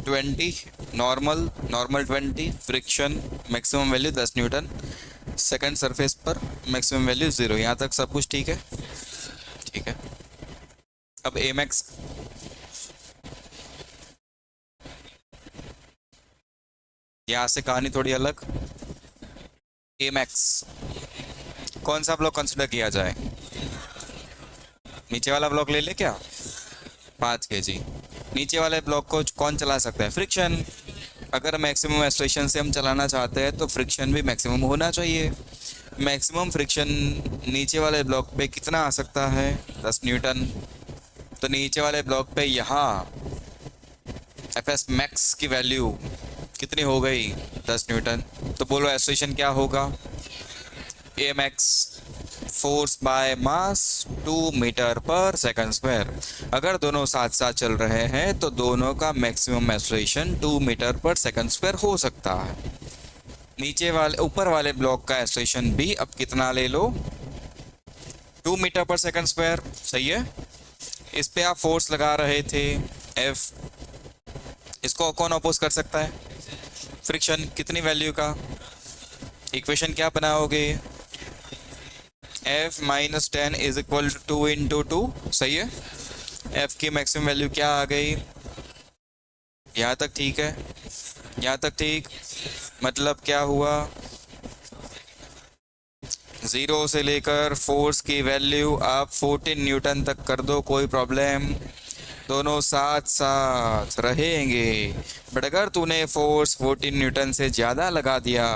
20, normal, normal 20, friction maximum value 10 Newton, second surface पर मैक्सिमम वैल्यू 0। यहाँ तक सब कुछ ठीक है? ठीक है। अब एम एक्स, यहाँ से कहानी थोड़ी अलग। एम एक्स कौन सा ब्लॉक कंसिडर किया जाए? नीचे वाला ब्लॉक ले ले क्या? 5 kg। नीचे वाले ब्लॉक को कौन चला सकता है? फ्रिक्शन। अगर मैक्सिमम एक्सलेशन से हम चलाना चाहते हैं तो फ्रिक्शन भी मैक्सिमम होना चाहिए। मैक्सिमम फ्रिक्शन नीचे वाले ब्लॉक पे कितना आ सकता है? 10 न्यूटन। तो नीचे वाले ब्लॉक पे यहाँ एफ एस मैक्स की वैल्यू कितनी हो गई? 10 न्यूटन। तो बोलो एक्सलेशन क्या होगा? A max force by mass 2 meter पर सेकंड स्क्वायर। अगर दोनों साथ साथ चल रहे हैं तो दोनों का मैक्सिमम एक्सेलरेशन 2 मीटर पर सेकंड स्क्वायर हो सकता है। नीचे वाले ऊपर वाले ब्लॉक का एक्सेलरेशन भी अब कितना ले लो? 2 मीटर पर सेकंड स्क्वायर। सही है। इस पे आप फोर्स लगा रहे थे एफ, इसको कौन अपोज कर सकता है? फ्रिक्शन। कितनी वैल्यू का? इक्वेशन क्या बनाओगे? F minus 10 is equal to 2 into 2। सही है। एफ की मैक्सिमम वैल्यू क्या आ गई? यहाँ तक ठीक है? यहाँ तक ठीक। मतलब क्या हुआ? 0 से लेकर फोर्स की वैल्यू आप 14 न्यूटन तक कर दो, कोई प्रॉब्लम। दोनों साथ साथ रहेंगे। बट अगर तूने फोर्स 14 न्यूटन से ज़्यादा लगा दिया,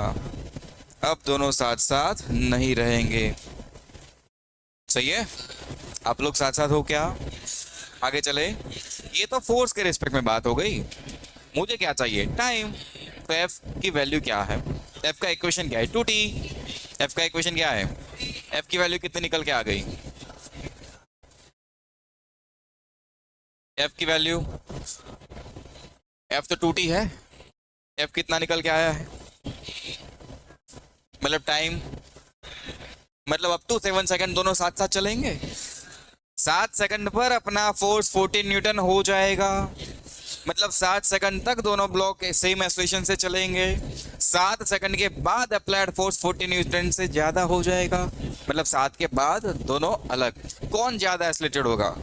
अब दोनों साथ साथ नहीं रहेंगे। सही है। आप लोग साथ साथ हो क्या? आगे चले। ये तो फोर्स के रिस्पेक्ट में बात हो गई। मुझे क्या चाहिए? टाइम। तो एफ की वैल्यू क्या है? एफ का इक्वेशन क्या है? 2t। एफ का इक्वेशन क्या है? एफ की वैल्यू कितनी निकल के आ गई? एफ की वैल्यू, एफ तो 2t है। एफ कितना निकल के आया है? मतलब टाइम, मतलब अप टू 7 सेकंड दोनों साथ साथ चलेंगे। 7 सेकंड पर अपना फोर्स 14 न्यूटन हो जाएगा। मतलब 7 सेकंड तक दोनों ब्लॉक सेम एक्सेलरेशन से चलेंगे। 7 सेकंड के बाद अप्लाइड फोर्स 14 न्यूटन से ज़्यादा हो जाएगा। मतलब 7 के बाद दोनों अलग। कौन ज़्यादा एक्सेलरेटेड होगा?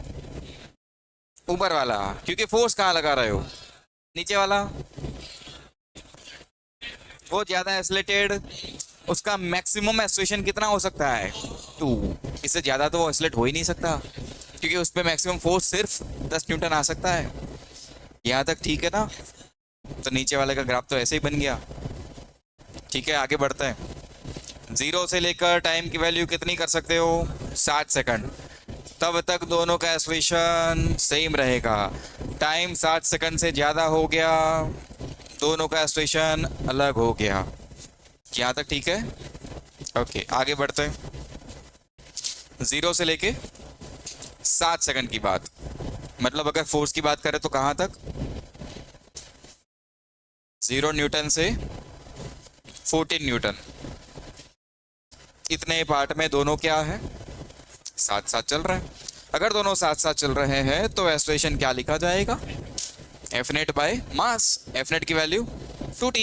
ऊपर वाला, क्योंकि फोर्स कहाँ लगा रहे हो? नीचे वाला। वो ज़्यादा एक्सेलरेटेड, उसका मैक्सिमम एक्सेलरेशन कितना हो सकता है? 2। इससे ज़्यादा तो वो एक्सेलरेट हो ही नहीं सकता, क्योंकि उस पर मैक्सिमम फोर्स सिर्फ 10 न्यूटन आ सकता है। यहाँ तक ठीक है ना? तो नीचे वाले का ग्राफ तो ऐसे ही बन गया। ठीक है, आगे बढ़ते हैं। 0 से लेकर टाइम की वैल्यू कितनी कर सकते हो? 60 सेकंड। तब तक दोनों का एक्सेलरेशन सेम रहेगा। टाइम 60 सेकंड से ज़्यादा हो गया, दोनों का एक्सेलरेशन अलग हो गया। यहाँ तक ठीक है? ओके, आगे बढ़ते हैं। 0 से लेके 7 सेकंड की बात, मतलब अगर फोर्स की बात करें तो कहाँ तक? 0 न्यूटन से 14 न्यूटन, इतने पार्ट में दोनों क्या है? साथ साथ चल रहे हैं। अगर दोनों साथ साथ चल रहे हैं तो एक्सेलरेशन क्या लिखा जाएगा? F net by mass. F net की वैल्यू 2t।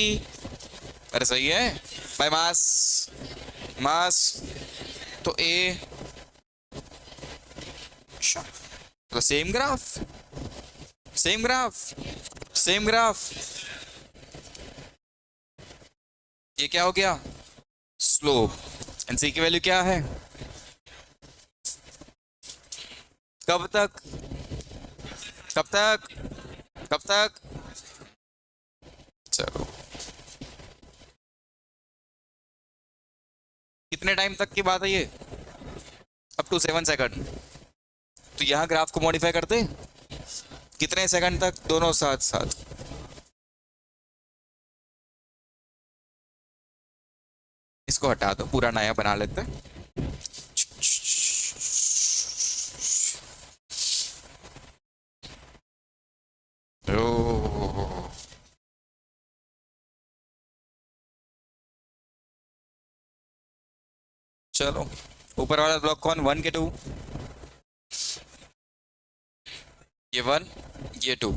अरे सही है, बाय मास। मास तो ए, तो same graph, same graph, same graph. ये क्या हो गया? स्लोप। एंड सी की वैल्यू क्या है? कब तक, कब तक, कब तक? चलो, कितने टाइम तक की बात है ये? Up to 7 second. तो यहाँ ग्राफ को मॉडिफाई करते, कितने सेकंड तक दोनों साथ साथ? इसको हटा दो, पूरा नया बना लेते हैं। ओ चलो ऊपर वाला ब्लॉक कौन, 1 के 2, ये 1 ये 2।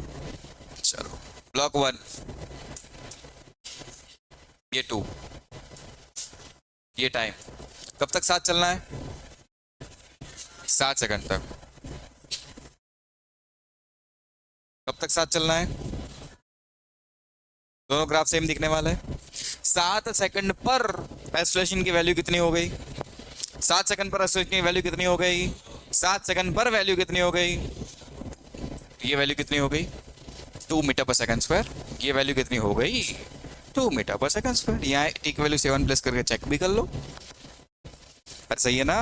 चलो ब्लॉक 1 ये 2, ये टाइम कब तक साथ चलना है, 7 सेकंड तक। कब तक साथ चलना है, दोनों ग्राफ सेम दिखने वाला है। 7 सेकंड पर एक्सेलरेशन की वैल्यू कितनी हो गई, 7 सेकंड पर एक्सेलरेशन की वैल्यू कितनी हो गई, 7 सेकंड पर वैल्यू कितनी हो गई, ये वैल्यू कितनी हो गई 2 मीटर पर सेकंड स्क्वायर। ये वैल्यू कितनी हो गई 2 मीटर पर सेकंड स्क्वायर। यहाँ टी की वैल्यू 7 प्लस करके चेक भी कर लो, पर सही है ना,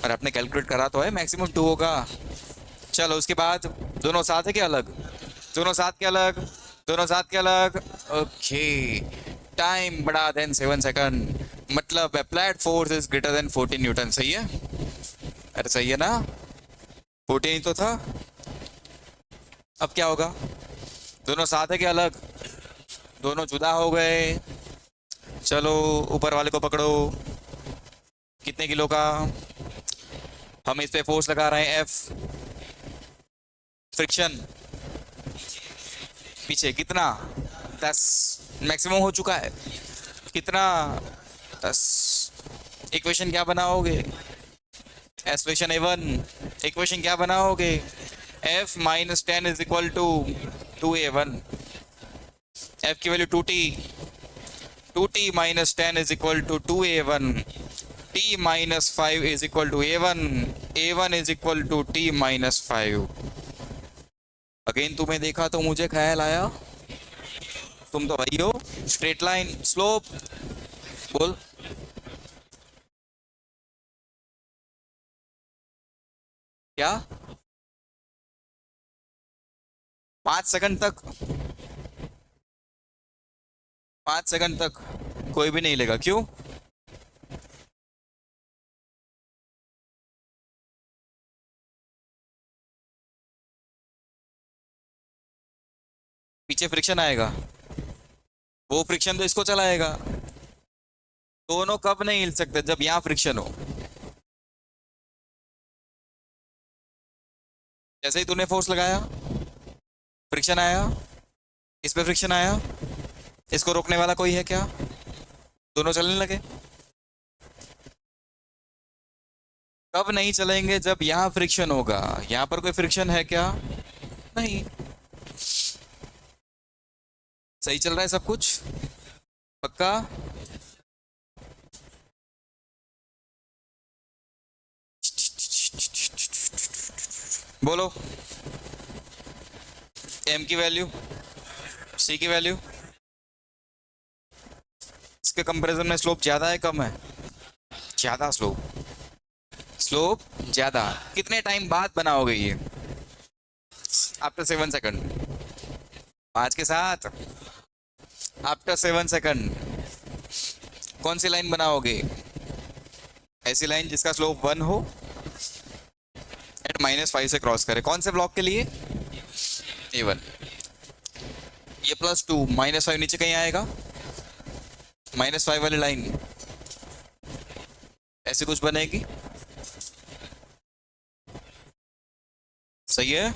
और आपने कैलकुलेट करा तो है, मैक्सिमम 2 होगा। चलो उसके बाद दोनों साथ है क्या अलग, दोनों साथ के अलग, दोनों साथ के अलग। ओके टाइम बड़ा देन 7 सेकंड, मतलब applied force is greater than 14 Newton. सही है, अरे सही है ना, 14 ही तो था। अब क्या होगा, दोनों साथ है क्या अलग, दोनों जुदा हो गए। चलो ऊपर वाले को पकड़ो, कितने किलो का, हम इस पे फोर्स लगा रहे हैं F, फ्रिक्शन पीछे कितना 10, मैक्सिमम हो चुका है कितना 10। इक्वेशन क्या बनाओगे, एक्सप्रेशन A1, इक्वेशन क्या बनाओगे, F minus 10 is equal to 2A1। F की value 2T, 2T minus 10 is equal to 2A1, T minus 5 is equal to A1, A1 is equal to T minus 5। Again तुम्हें देखा तो मुझे ख्याल आया, तुम तो वही हो, स्ट्रेट लाइन स्लोप, बोल क्या 5 सेकंड तक, 5 सेकंड तक कोई भी नहीं लेगा, क्यों, पीछे फ्रिक्शन आएगा, वो फ्रिक्शन तो इसको चलाएगा। दोनों कब नहीं हिल सकते, जब यहाँ फ्रिक्शन हो। जैसे ही तूने फोर्स लगाया फ्रिक्शन आया, इस पे फ्रिक्शन आया, इसको रोकने वाला कोई है क्या, दोनों चलने लगे। कब नहीं चलेंगे, जब यहाँ फ्रिक्शन होगा। यहाँ पर कोई फ्रिक्शन है क्या, नहीं। सही चल रहा है सब कुछ, पक्का। बोलो M की वैल्यू, C की वैल्यू, इसके कंपैरिजन में स्लोप ज्यादा है कम है, ज्यादा स्लोप, स्लोप ज्यादा। कितने टाइम बाद बनाओगे ये, आफ्टर 7 सेकंड, 5 के साथ आफ्टर 7 सेकंड। कौन सी लाइन बनाओगे, ऐसी लाइन जिसका स्लोप 1 हो एट -5 से क्रॉस करे। कौन से ब्लॉक के लिए, A1। ये +2 -5 नीचे कहीं आएगा, -5 वाली लाइन ऐसे कुछ बनेगी, सही है।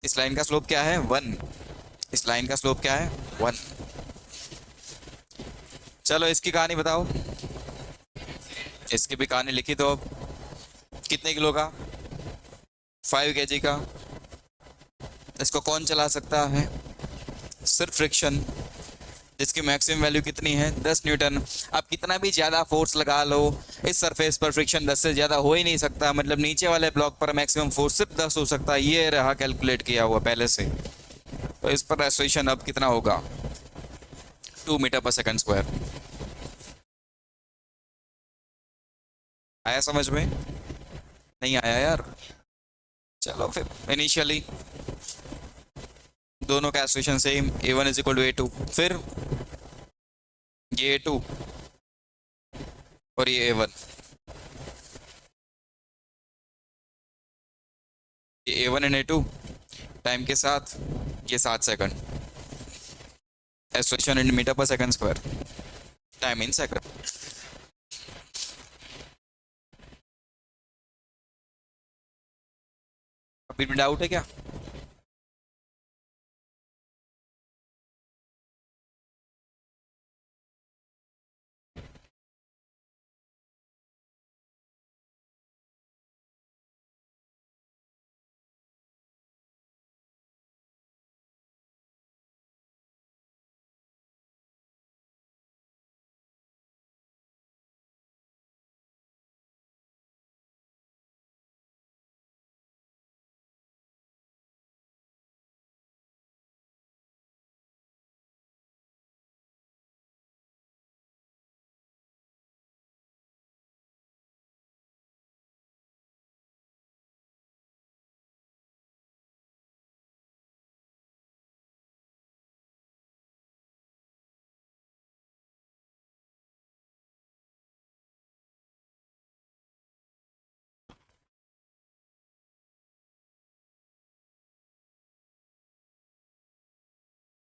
इस लाइन का स्लोप क्या है 1, इस लाइन का स्लोप क्या है 1। चलो इसकी कहानी बताओ, इसकी भी कहानी लिखी तो। अब कितने किलो का, 5 kg का। इसको कौन चला सकता है, सिर्फ फ्रिक्शन, जिसकी मैक्सिमम वैल्यू कितनी है 10 न्यूटन। आप कितना भी ज़्यादा फोर्स लगा लो, इस सरफेस पर फ्रिक्शन 10 से ज़्यादा हो ही नहीं सकता। मतलब नीचे वाले ब्लॉक पर मैक्सिमम फोर्स सिर्फ 10 हो सकता है, ये रहा कैलकुलेट किया हुआ पहले से। तो इस पर एक्सेलरेशन अब कितना होगा 2 मीटर पर सेकंड स्क्वायर। आया समझ में, नहीं आया यार। चलो फिर इनिशियली दोनों का acceleration same, A1 is equal to A2, फिर ये A2 और ये A1, ये A1 एंड A2 टाइम के साथ, ये 7 सेकंड, एक्सेलरेशन इन मीटर पर second square, time in second. बीच में डाउट है क्या?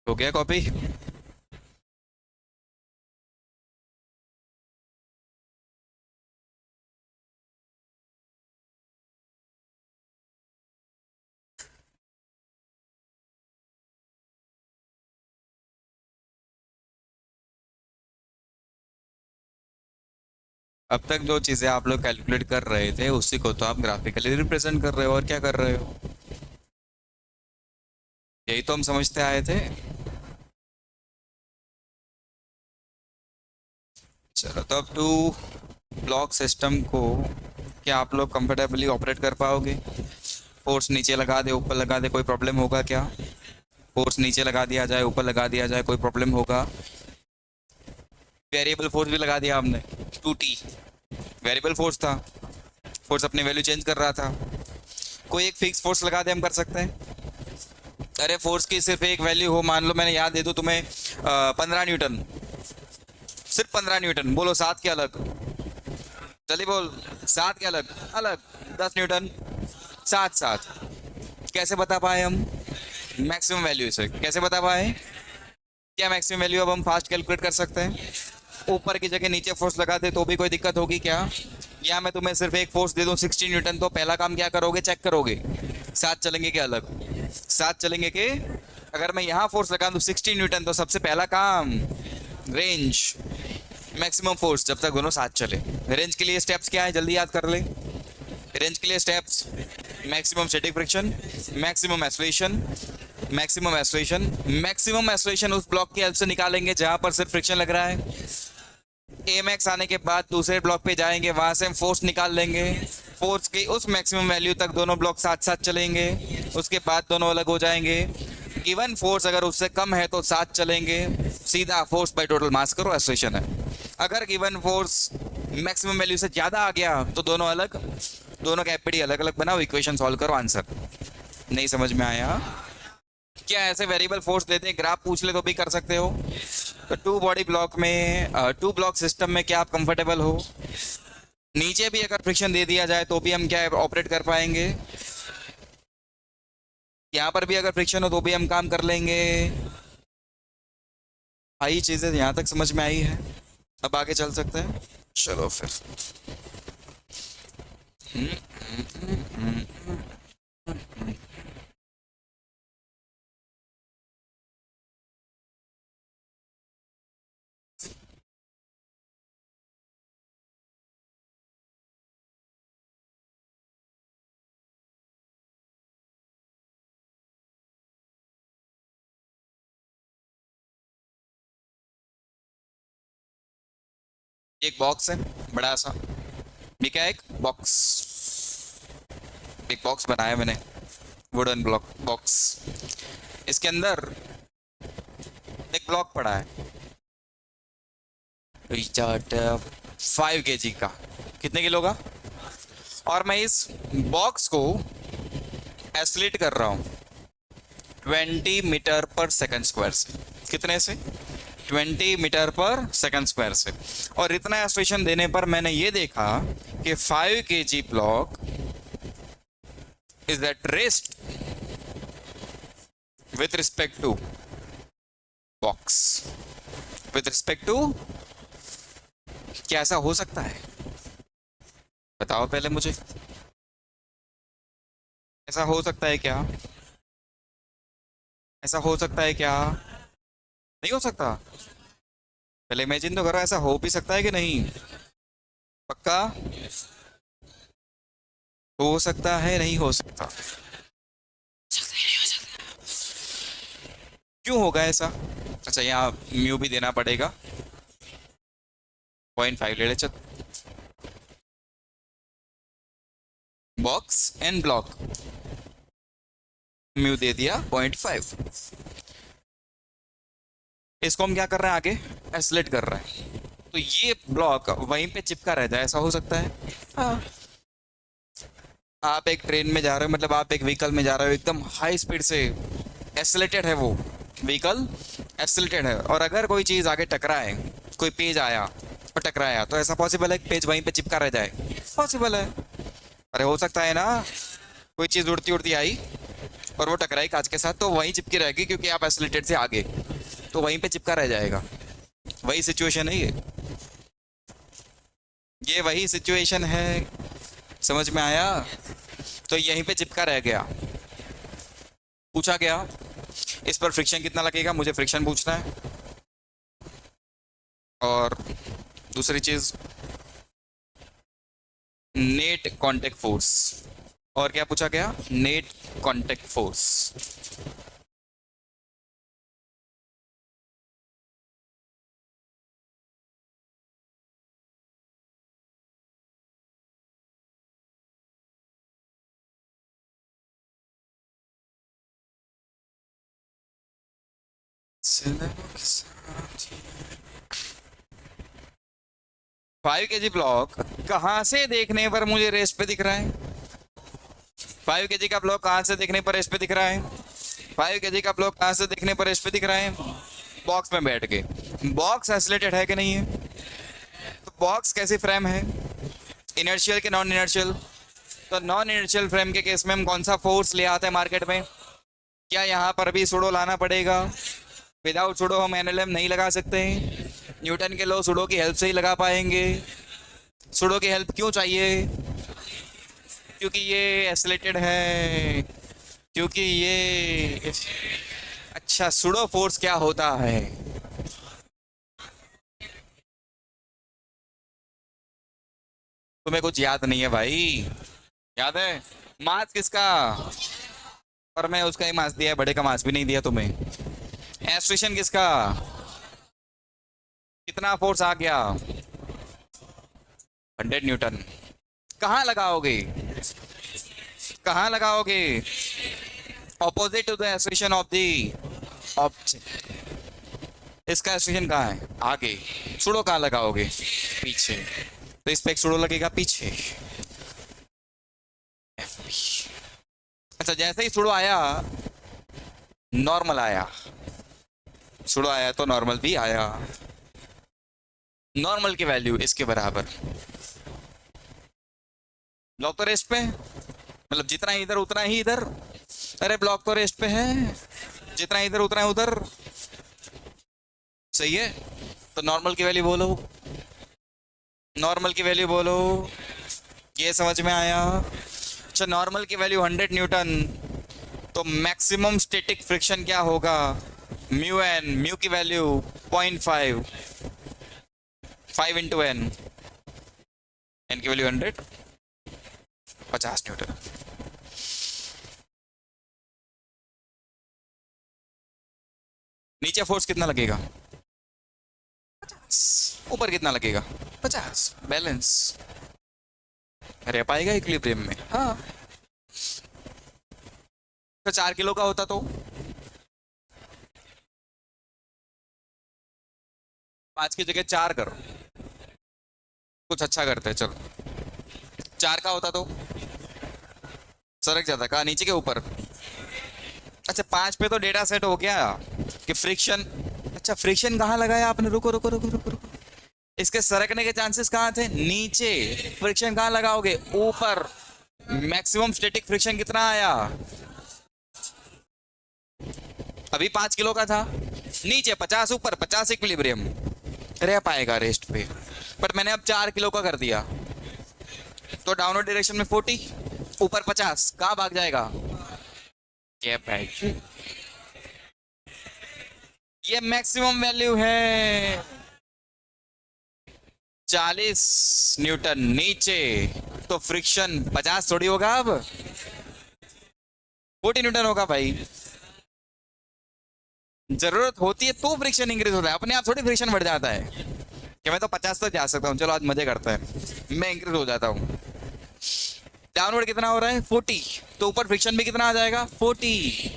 हो गया कॉपी? अब तक जो चीज़ें आप लोग कैलकुलेट कर रहे थे उसी को तो आप ग्राफिकली रिप्रेजेंट कर रहे हो, और क्या कर रहे हो? यही तो हम समझते आए थे। चलो, तो अब टू ब्लॉक सिस्टम को क्या आप लोग कंफर्टेबली ऑपरेट कर पाओगे? फोर्स नीचे लगा दे, ऊपर लगा दे, कोई प्रॉब्लम होगा क्या? फोर्स नीचे लगा दिया जाए, ऊपर लगा दिया जाए, कोई प्रॉब्लम होगा? वेरिएबल फोर्स भी लगा दिया हमने, 2T वेरिएबल फोर्स था, फोर्स अपनी वैल्यू चेंज कर रहा था। कोई एक फिक्स फोर्स लगा दे, हम कर सकते हैं। अरे फोर्स की सिर्फ एक वैल्यू हो, मान लो मैंने याद दे दूँ तुम्हें 15 न्यूटन, सिर्फ 15 न्यूटन, बोलो 7 के अलग, चलिए बोल 7 के अलग अलग 10 न्यूटन, 7 7। कैसे बता पाए हम मैक्सिमम वैल्यू से? कैसे बता पाए? क्या मैक्सिमम वैल्यू अब हम फास्ट कैलकुलेट कर सकते हैं? ऊपर की जगह नीचे फोर्स लगा दे तो भी कोई दिक्कत होगी क्या? या मैं तुम्हें सिर्फ एक फोर्स दे दूं 16 न्यूटन, तो पहला काम क्या करोगे? चेक करोगे साथ चलेंगे के अलग, साथ चलेंगे के? अगर मैं यहाँ फोर्स लगा दूं 16 न्यूटन, तो सबसे पहला काम रेंज, मैक्सिमम फोर्स जब तक दोनों साथ चले। रेंज के लिए स्टेप्स क्या है, जल्दी याद कर ले। रेंज के लिए steps: maximum static friction, maximum acceleration, maximum acceleration. Maximum acceleration उस ब्लॉक की हेल्प से निकालेंगे जहां पर सिर्फ फ्रिक्शन लग रहा है। ए मैक्स आने के बाद दूसरे ब्लॉक पे जाएंगे, वहां से हम फोर्स निकाल लेंगे। फोर्स की उस मैक्सिमम वैल्यू तक दोनों ब्लॉक साथ साथ चलेंगे, उसके बाद दोनों अलग हो जाएंगे। गिवन फोर्स अगर उससे कम है तो साथ चलेंगे, सीधा फोर्स बाय टोटल मास करो, एक्सेलरेशन है। अगर गिवन फोर्स मैक्सिमम वैल्यू से ज़्यादा आ गया तो दोनों अलग, दोनों का एपीडी अलग अलग बनाओ, इक्वेशन सॉल्व करो, आंसर। नहीं समझ में आया? क्या ऐसे वेरिएबल फोर्स देते हैं, ग्राफ पूछ ले तो भी कर सकते हो? तो टू बॉडी ब्लॉक में, टू ब्लॉक सिस्टम में क्या आप कंफर्टेबल हो? नीचे भी अगर फ्रिक्शन दे दिया जाए तो भी हम क्या ऑपरेट कर पाएंगे? यहाँ पर भी अगर फ्रिक्शन हो तो भी हम काम कर लेंगे। आई चीज़ें यहाँ तक समझ में आई है, अब आगे चल सकते हैं। चलो फिर एक बॉक्स है बड़ा सा, ये क्या है? एक बॉक्स, एक बॉक्स बनाया मैंने, वुडन ब्लॉक बॉक्स। इसके अंदर एक ब्लॉक पड़ा है, 5 kg का, कितने किलो का? और मैं इस बॉक्स को एस्केलेट कर रहा हूँ 20 मीटर पर सेकंड स्क्वायर से। कितने से? 20 मीटर पर सेकंड स्क्वायर से। और इतना एक्सेलरेशन देने पर मैंने ये देखा कि 5 kg block is at rest with respect to box, with respect to, क्या ऐसा हो सकता है? बताओ पहले मुझे, ऐसा हो सकता है क्या? ऐसा हो सकता है क्या? नहीं हो सकता? पहले इमेजिन तो करो, ऐसा हो भी सकता है कि नहीं? पक्का? हो सकता है, नहीं हो सकता? क्यों होगा ऐसा? अच्छा, यहाँ म्यू भी देना पड़ेगा। 0.5 ले ले चल। बॉक्स एंड ब्लॉक, म्यू दे दिया 0.5। इसको हम क्या कर रहे हैं आगे? एसलेट कर रहे हैं। तो ये ब्लॉक वहीं पे चिपका रहता है, ऐसा हो सकता है? हाँ। आप एक ट्रेन में जा रहे हो, मतलब आप एक व्हीकल में जा रहे हो एकदम हाई स्पीड से, एसलेटेड है वो व्हीकल, एसलेटेड है, और अगर कोई चीज़ आगे टकराए, कोई पेज आया और टकराया, तो ऐसा पॉसिबल है कि पेज वहीं पे चिपका रह जाए? पॉसिबल है। अरे हो सकता है ना, कोई चीज़ उड़ती उड़ती आई और वो टकराई कांच के साथ, तो वहीं चिपकी रहेगी क्योंकि आप एसलेटेड से आगे, तो वहीं पे चिपका रह जाएगा। वही सिचुएशन है ये वही सिचुएशन है। समझ में आया? तो यहीं पे चिपका रह गया। पूछा गया इस पर फ्रिक्शन कितना लगेगा, मुझे फ्रिक्शन पूछना है। और दूसरी चीज नेट कांटेक्ट फोर्स। और क्या पूछा गया? Net contact force. फाइव के जी ब्लॉक कहाँ से देखने पर मुझे रेस्ट पे दिख रहा है? 5 केजी का ब्लॉक कहाँ से देखने पर रेस्ट पे दिख रहा है? 5 केजी का ब्लॉक कहाँ से देखने पर रेस्ट पे दिख रहा है? बॉक्स में बैठ के। बॉक्स आइसोलेटेड है कि नहीं है? तो बॉक्स कैसी फ्रेम है? इनर्शियल के नॉन इनर्शियल? तो नॉन इनर्शियल फ्रेम के केस में हम कौन सा फोर्स ले आते हैं मार्केट में? क्या यहाँ पर भी सुडो लाना पड़ेगा? विदाउट सुडो हम एनएलएम नहीं लगा सकते हैं। न्यूटन के लॉ सुडो की हेल्प से ही लगा पाएंगे। सुडो की हेल्प क्यों चाहिए? क्योंकि ये एसलेटेड है, क्योंकि ये। अच्छा, सुडो फोर्स क्या होता है? तुम्हें कुछ याद नहीं है भाई? याद है? मास किसका? पर मैं उसका ही मास दिया है, बड़े का मास भी नहीं दिया तुम्हें। एक्सलेशन किसका? कितना फोर्स आ गया? 100 न्यूटन। कहाँ लगाओगे? कहाँ लगाओगे? Opposite to the acceleration of the object. इसका एक्सलेशन कहाँ है? आगे। सुडो कहाँ लगाओगे? पीछे। तो इस पे एक सुडो लगेगा पीछे। अच्छा, जैसे ही सुडो आया, नॉर्मल आया। सुडो आया तो नॉर्मल भी आया। नॉर्मल की वैल्यू इसके बराबर। ब्लॉक तो रेस्ट पे है, मतलब जितना इधर उतना ही इधर। अरे ब्लॉक तो रेस्ट पे है, जितना इधर उतना है उधर। सही है। तो नॉर्मल की वैल्यू बोलो, नॉर्मल की वैल्यू बोलो। ये समझ में आया? अच्छा, नॉर्मल की वैल्यू 100 न्यूटन, तो मैक्सिमम स्टैटिक फ्रिक्शन क्या होगा? म्यू एन, म्यू की वैल्यू 0.5, 5 इंटू एन, एन की वैल्यू 100, 50 न्यूटन। नीचे फोर्स कितना लगेगा? 50। ऊपर कितना लगेगा? 50। बैलेंस रह पाएगा इक्विलिब्रियम में? हाँ। तो 4 किलो का होता तो 5 की जगह 4 करो, कुछ अच्छा करते हैं चलो। 4 का होता तो सरक जाता। कहा? नीचे के ऊपर। अच्छा, 5 पे तो डेटा सेट हो गया कि फ्रिक्शन। अच्छा, फ्रिक्शन कहाँ लगाया आपने? रुको रुको रुको रुको रुको। इसके सरकने के चांसेस कहाँ थे? नीचे। फ्रिक्शन कहाँ लगाओगे? ऊपर। मैक्सिमम स्टैटिक फ्रिक्शन कितना आया? अभी 5 किलो का था। नीचे 50, ऊपर 50, इक्विलिब्रियम रह पाएगा रेस्ट पे। बट मैंने अब 4 किलो का कर दिया, तो डाउनवर्ड डायरेक्शन में 40, ऊपर 50 कहाँ भाग जाएगा? ये बैठ, ये मैक्सिमम वैल्यू है। 40 न्यूटन नीचे, तो फ्रिक्शन 50 थोड़ी होगा अब, 40 न्यूटन होगा भाई। जरूरत होती है तो फ्रिक्शन इंक्रीज होता है, अपने आप थोड़ी फ्रिक्शन बढ़ जाता है कि मैं तो 50 तक जा सकता हूँ, चलो आज मजे करते हैं, मैं इंक्रीज हो जाता हूँ। डाउनवर्ड कितना हो रहा है? 40, तो ऊपर फ्रिक्शन भी कितना आ जाएगा? 40।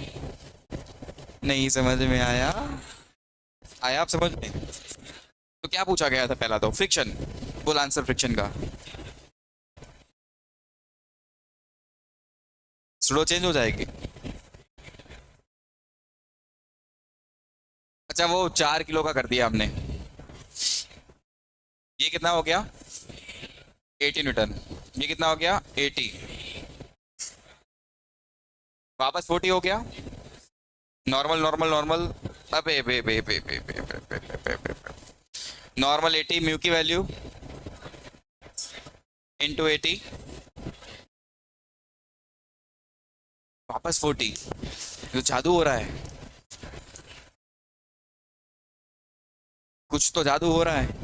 नहीं समझ में आया? आया आप समझ में? तो क्या पूछा गया था पहला? तो फ्रिक्शन, बोल आंसर फ्रिक्शन का। स्लो चेंज हो जाएगी। अच्छा वो 4 किलो का कर दिया हमने, ये कितना हो गया? 80 न्यूटन। ये कितना हो गया? 80। वापस 40 हो गया। नॉर्मल नॉर्मल नॉर्मल, अबे बे बे बे बे बे बे बे बे बे बे बे। नॉर्मल 80, म्यू की वैल्यू इंटू 80, वापस 40। तो जादू हो रहा है, कुछ तो जादू हो रहा है।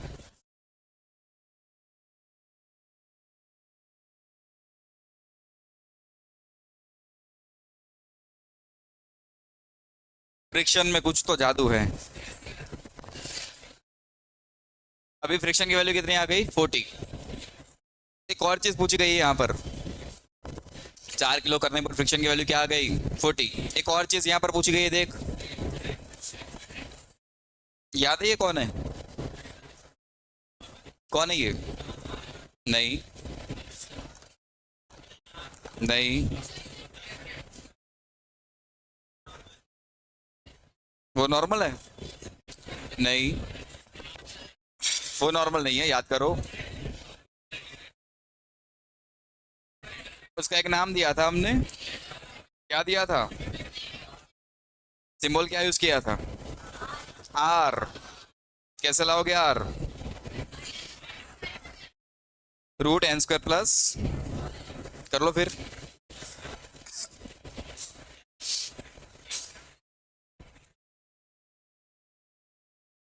फ्रिक्शन में कुछ तो जादू है। अभी फ्रिक्शन की वैल्यू कितनी आ गई? 40। एक और चीज पूछी गई है यहाँ पर, 4 किलो करने पर फ्रिक्शन की वैल्यू क्या आ गई? 40। एक और चीज यहाँ पर पूछी गई है, देख, याद है ये कौन है? कौन है ये? नहीं, नहीं, वो नॉर्मल है। नहीं, वो नॉर्मल नहीं है, याद करो। उसका एक नाम दिया था हमने, क्या दिया था? सिंबल क्या यूज किया था? आर। कैसे लाओगे आर? √n² प्लस, कर लो फिर।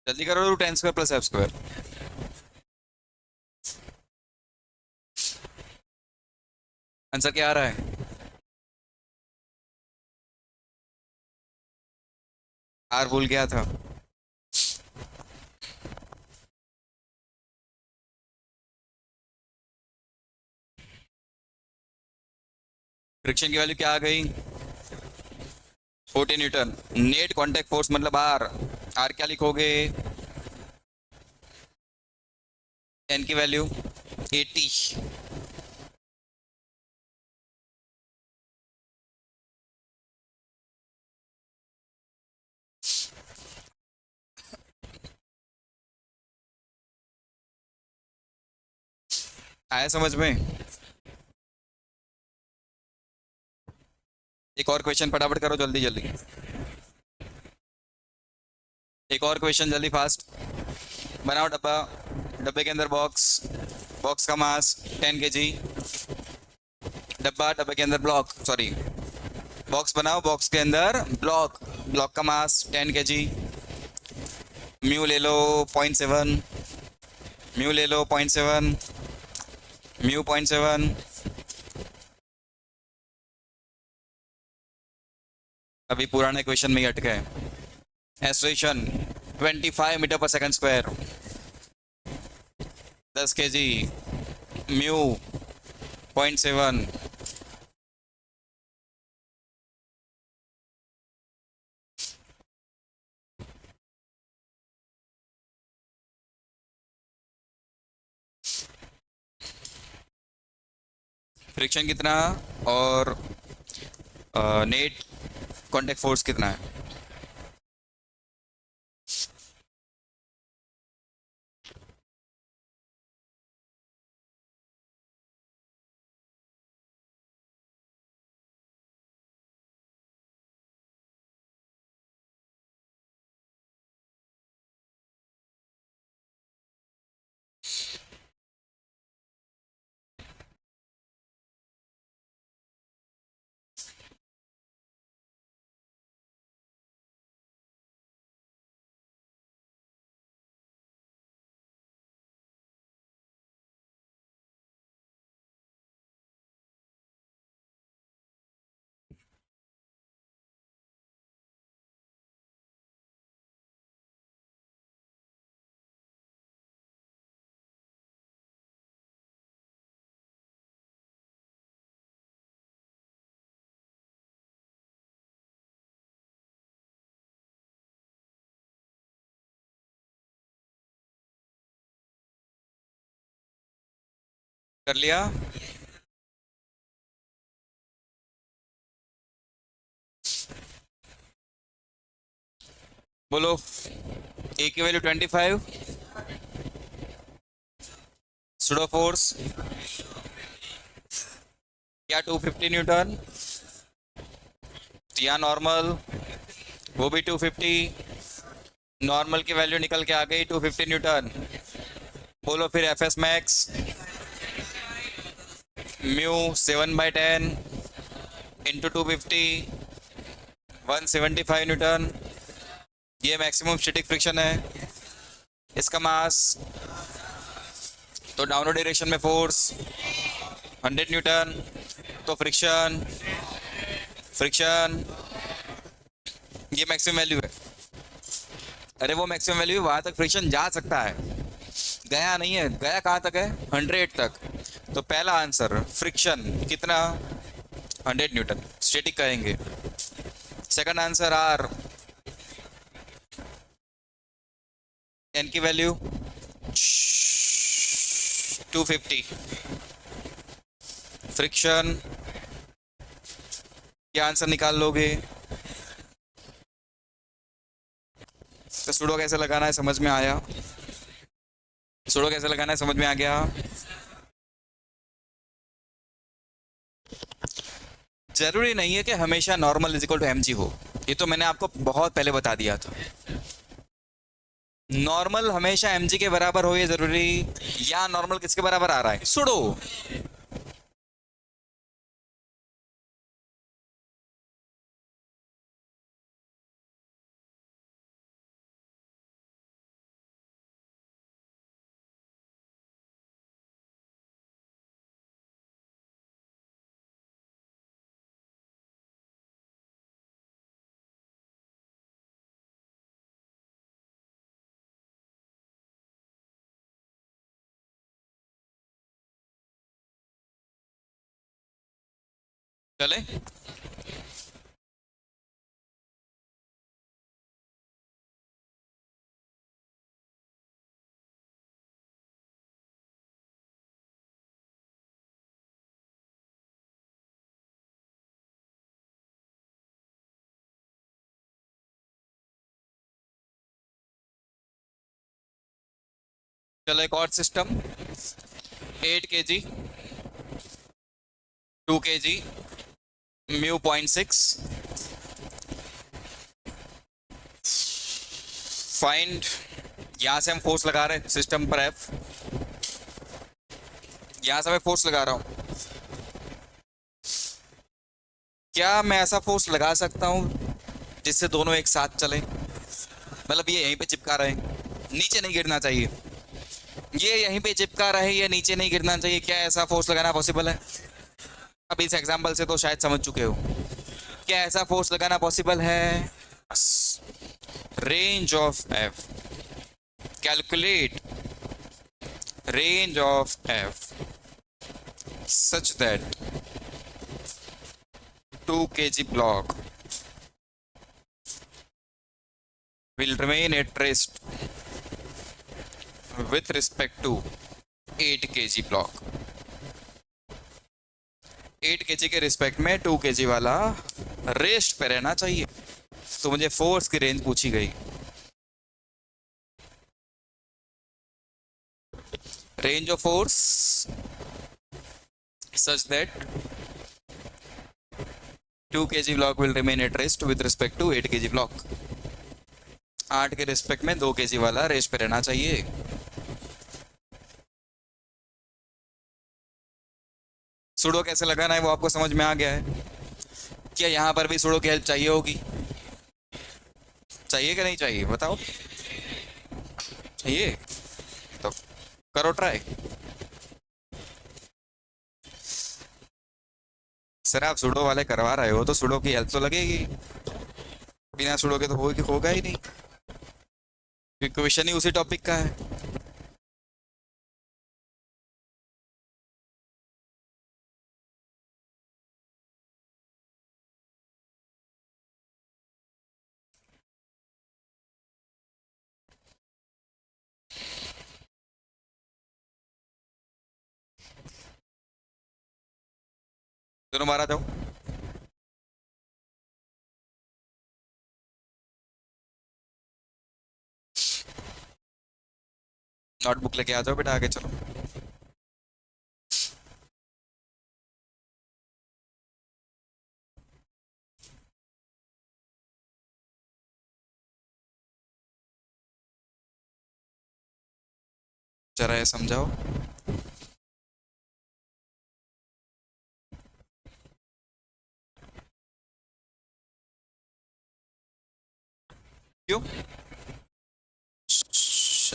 जल्दी करो, √n² प्लस f²। आंसर क्या आ रहा है? आर भूल गया था। फ्रिक्शन की वैल्यू क्या आ गई? 40 न्यूटन। नेट कांटेक्ट फोर्स मतलब आर। आर क्या लिखोगे? एन की वैल्यू 80। आया समझ में? एक और क्वेश्चन फटाफट करो, जल्दी जल्दी। एक और क्वेश्चन जल्दी, फास्ट बनाओ डब्बा। डब्बे के अंदर बॉक्स, बॉक्स का मास 10 kg। डब्बा, डब्बे के अंदर ब्लॉक, सॉरी, बॉक्स बनाओ, बॉक्स के अंदर ब्लॉक, ब्लॉक का मास 10 kg। म्यू ले लो 0.7, म्यू ले लो 0.7, म्यू 0.7। अभी पुराने क्वेश्चन में ही अटके हैं। एक्सलेशन 25 मीटर पर second square, 10 kg, mu 0.7। Friction कितना और नेट कांटेक्ट फोर्स कितना है? कर लिया? बोलो। ए की वैल्यू 25, सुडो फोर्स या 250 न्यूटन, या नॉर्मल वो भी 250। नॉर्मल की वैल्यू निकल के आ गई 250 न्यूटन। बोलो फिर F S max mu 7/10 into 250, 175 Newton. ये मैक्सिमम स्टैटिक फ्रिक्शन है। इसका मास, तो डाउनवर्ड डायरेक्शन में फोर्स 100 न्यूटन। तो फ्रिक्शन, फ्रिक्शन ये मैक्सिमम वैल्यू है। अरे वो मैक्सिमम वैल्यू, वहां तक फ्रिक्शन जा सकता है, गया नहीं है। गया कहाँ तक है? 100 तक। तो पहला आंसर फ्रिक्शन कितना? 100 न्यूटन, स्टैटिक कहेंगे। सेकंड आंसर आर, एन की वैल्यू 250। फ्रिक्शन, क्या आंसर निकाल लोगे? तो सुडो कैसे लगाना है समझ में आया? सुडो कैसे लगाना है समझ में आ गया? जरूरी नहीं है कि हमेशा normal is equal to M G हो। ये तो मैंने आपको बहुत पहले बता दिया था। नॉर्मल हमेशा एम जी के बराबर हो ये जरूरी, या नॉर्मल किसके बराबर आ रहा है? सुडो। चले, चलो एक और system. 8 kg, 2 kg, mu 0.6। Find, यहां से हम फोर्स लगा रहे हैं सिस्टम पर एफ, यहां से मैं फोर्स लगा रहा हूं। क्या मैं ऐसा फोर्स लगा सकता हूं जिससे दोनों एक साथ चले? मतलब ये यहीं पे चिपका रहे, नीचे नहीं गिरना चाहिए। ये यहीं पे चिपका रहे, ये नीचे नहीं गिरना चाहिए। क्या ऐसा फोर्स लगाना पॉसिबल है? अब इस एग्जांपल से तो शायद समझ चुके हो। क्या ऐसा फोर्स लगाना पॉसिबल है? Range of F, calculate range of F such that 2 kg block will remain at rest with respect to 8 kg block। 8 kg के रिस्पेक्ट में 2 kg वाला रेस्ट पे रहना चाहिए। तो मुझे फोर्स की रेंज पूछी गई। Range of force such that 2 kg block will remain at rest with respect to 8 kg block। 8 के रिस्पेक्ट में 2 kg वाला रेस्ट पे रहना चाहिए। सुडो कैसे लगाना है वो आपको समझ में आ गया है। क्या यहाँ पर भी सुडो की हेल्प चाहिए होगी? चाहिए कि नहीं चाहिए बताओ? चाहिए तो करो ट्राई। सर आप सुडो वाले करवा रहे हो तो सुडो की हेल्प तो लगेगी, बिना सुडो के तो होगा ही नहीं, क्योंकि क्वेश्चन ही उसी टॉपिक का है। दोनों बाहर आ जाओ। नोटबुक लेके आ जाओ बेटा, आगे चलो। जरा ये समझाओ। क्यों?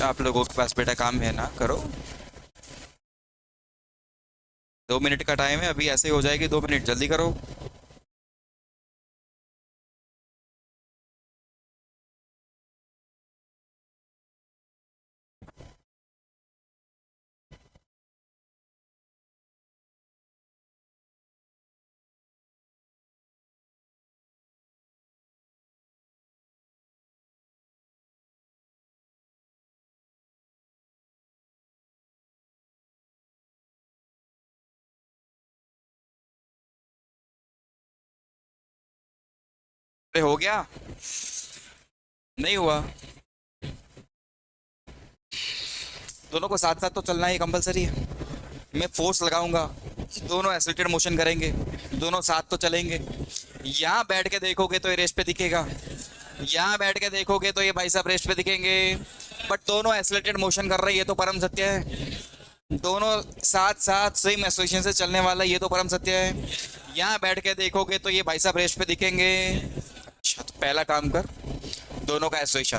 आप लोगों के पास बेटा काम है ना, करो। 2 मिनट का टाइम है, अभी ऐसे ही हो जाएगी 2 मिनट, जल्दी करो। अरे हो गया? नहीं हुआ? दोनों को साथ साथ तो चलना ही कंपलसरी है। मैं फोर्स लगाऊंगा, दोनों एसिलेटेड मोशन करेंगे, दोनों साथ तो चलेंगे। यहाँ बैठ के देखोगे तो ये रेस्ट पे दिखेगा, यहाँ बैठ के देखोगे तो ये भाई साहब रेस्ट पे दिखेंगे। बट दोनों एसिलेटेड मोशन कर रहे हैं, ये तो परम सत्य है। दोनों साथ साथ सेम एसोसिएशन से चलने वाला, ये तो परम सत्य है। यहाँ बैठ के देखोगे तो ये भाई साहब रेस्ट पे दिखेंगे। अच्छा, तो पहला काम कर, दोनों का एसोसिएशन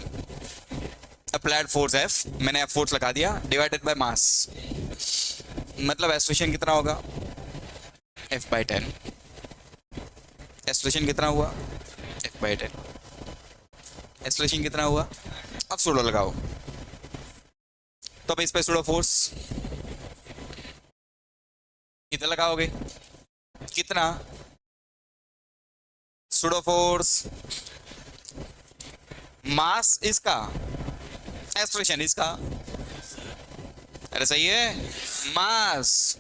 अप्लाइड फोर्स एफ, मैंने एफ फोर्स लगा दिया, डिवाइडेड बाय मास। मतलब एसोसिएशन कितना होगा? F/10। एसोसिएशन कितना हुआ? F/10। एसोसिएशन कितना हुआ? अब सूडो लगाओ। तो अब इस पे सूडो फोर्स कितना लगाओगे? कितना? सूडो फोर्स मास इसका, एसोसिएशन इसका। अरे सही है। मास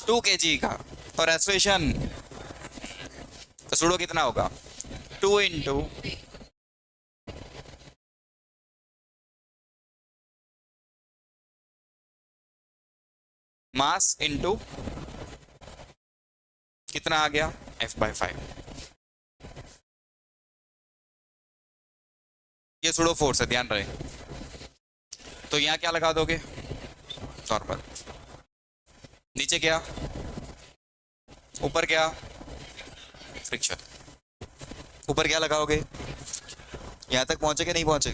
2 kg का और एसोसिएशन, तो सूडो कितना होगा? 2 इंटू मास इंटू कितना आ गया? F/5। ये सूडो फोर्स है, ध्यान रहे। तो यहाँ क्या लगा दोगे? नॉर्मल। नीचे क्या? ऊपर क्या? फ्रिक्शन। ऊपर क्या लगाओगे? यहाँ तक पहुंचे कि नहीं पहुंचे?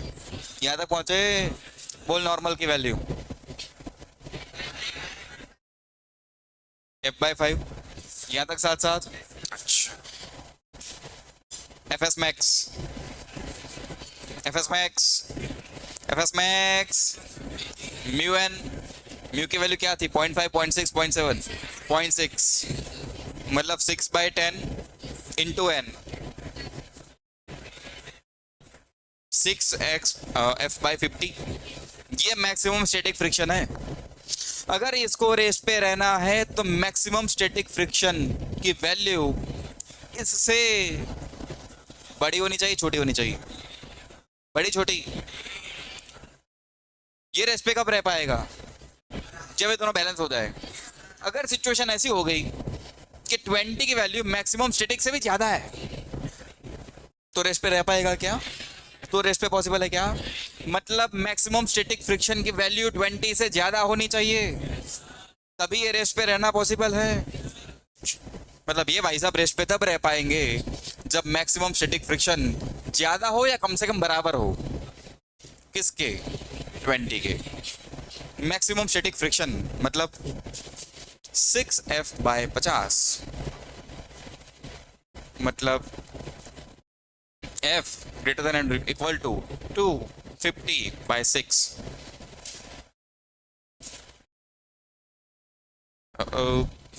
यहाँ तक पहुंचे? बोल नॉर्मल की वैल्यू। F/5। यहाँ तक साथ साथ। अच्छा, FS max, FS max, FS max, mu N. Mu की वैल्यू क्या थी? 0.5, 0.6, 0.7, 0.6, मतलब 6/10 इंटू एन, 6x F/50। ये मैक्सिमम स्टैटिक फ्रिक्शन है। अगर इसको रेस्ट पे रहना है तो मैक्सिमम स्टैटिक फ्रिक्शन की वैल्यू इससे बड़ी होनी चाहिए, छोटी होनी चाहिए? बड़ी, छोटी? ये रेस्ट पे कब रह पाएगा? जब ये दोनों बैलेंस हो जाए। अगर सिचुएशन ऐसी हो गई कि 20 की वैल्यू मैक्सिमम स्टैटिक से भी ज्यादा है, तो रेस्ट पे रह पाएगा क्या? तो रेस्ट पे पॉसिबल है क्या? मतलब मैक्सिमम स्टैटिक फ्रिक्शन की वैल्यू 20 से ज्यादा होनी चाहिए, तभी ये रेस्ट पे रहना पॉसिबल है। मतलब ये भाई साहब रेस्ट पे तब रह पाएंगे जब मैक्सिमम स्टैटिक फ्रिक्शन ज्यादा हो या कम से कम बराबर हो। किसके? 20 के। मैक्सिमम स्टैटिक फ्रिक्शन मतलब 6F/50, मतलब F greater than and equal to 250/6।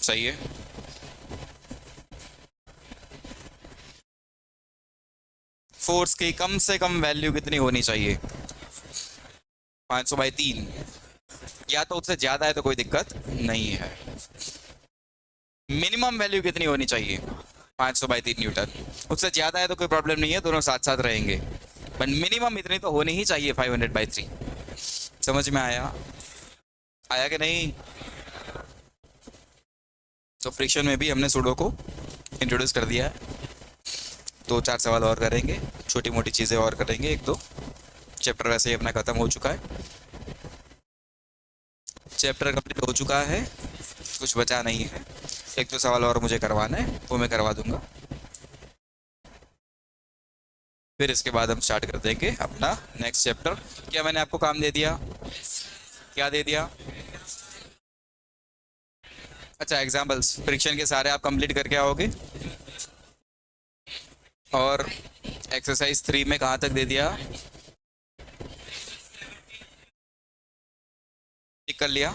सही है। फोर्स की कम से कम वैल्यू कितनी होनी चाहिए? 500/3, या तो उससे ज्यादा है तो कोई दिक्कत नहीं है। मिनिमम वैल्यू कितनी होनी चाहिए? 500/3 न्यूटन। उससे ज़्यादा है तो कोई प्रॉब्लम नहीं है, दोनों साथ साथ रहेंगे, बट मिनिमम इतनी तो होनी ही चाहिए, 500/3। समझ में आया? आया कि नहीं? तो फ्रिक्शन में भी हमने सूडो को इंट्रोड्यूस कर दिया है। 2-4 सवाल और करेंगे, छोटी मोटी चीज़ें और करेंगे, 1-2। चैप्टर वैसे ही अपना ख़त्म हो चुका है, चैप्टर कंप्लीट हो चुका है, कुछ बचा नहीं है। 1-2 सवाल और मुझे करवाना है, वो मैं करवा दूंगा। फिर इसके बाद हम स्टार्ट कर देंगे अपना नेक्स्ट चैप्टर। क्या मैंने आपको काम दे दिया? क्या दे दिया? अच्छा, एग्जाम्पल्स फ्रिक्शन के सारे आप कंप्लीट करके आओगे। और एक्सरसाइज 3 में कहाँ तक दे दिया? टिक कर लिया?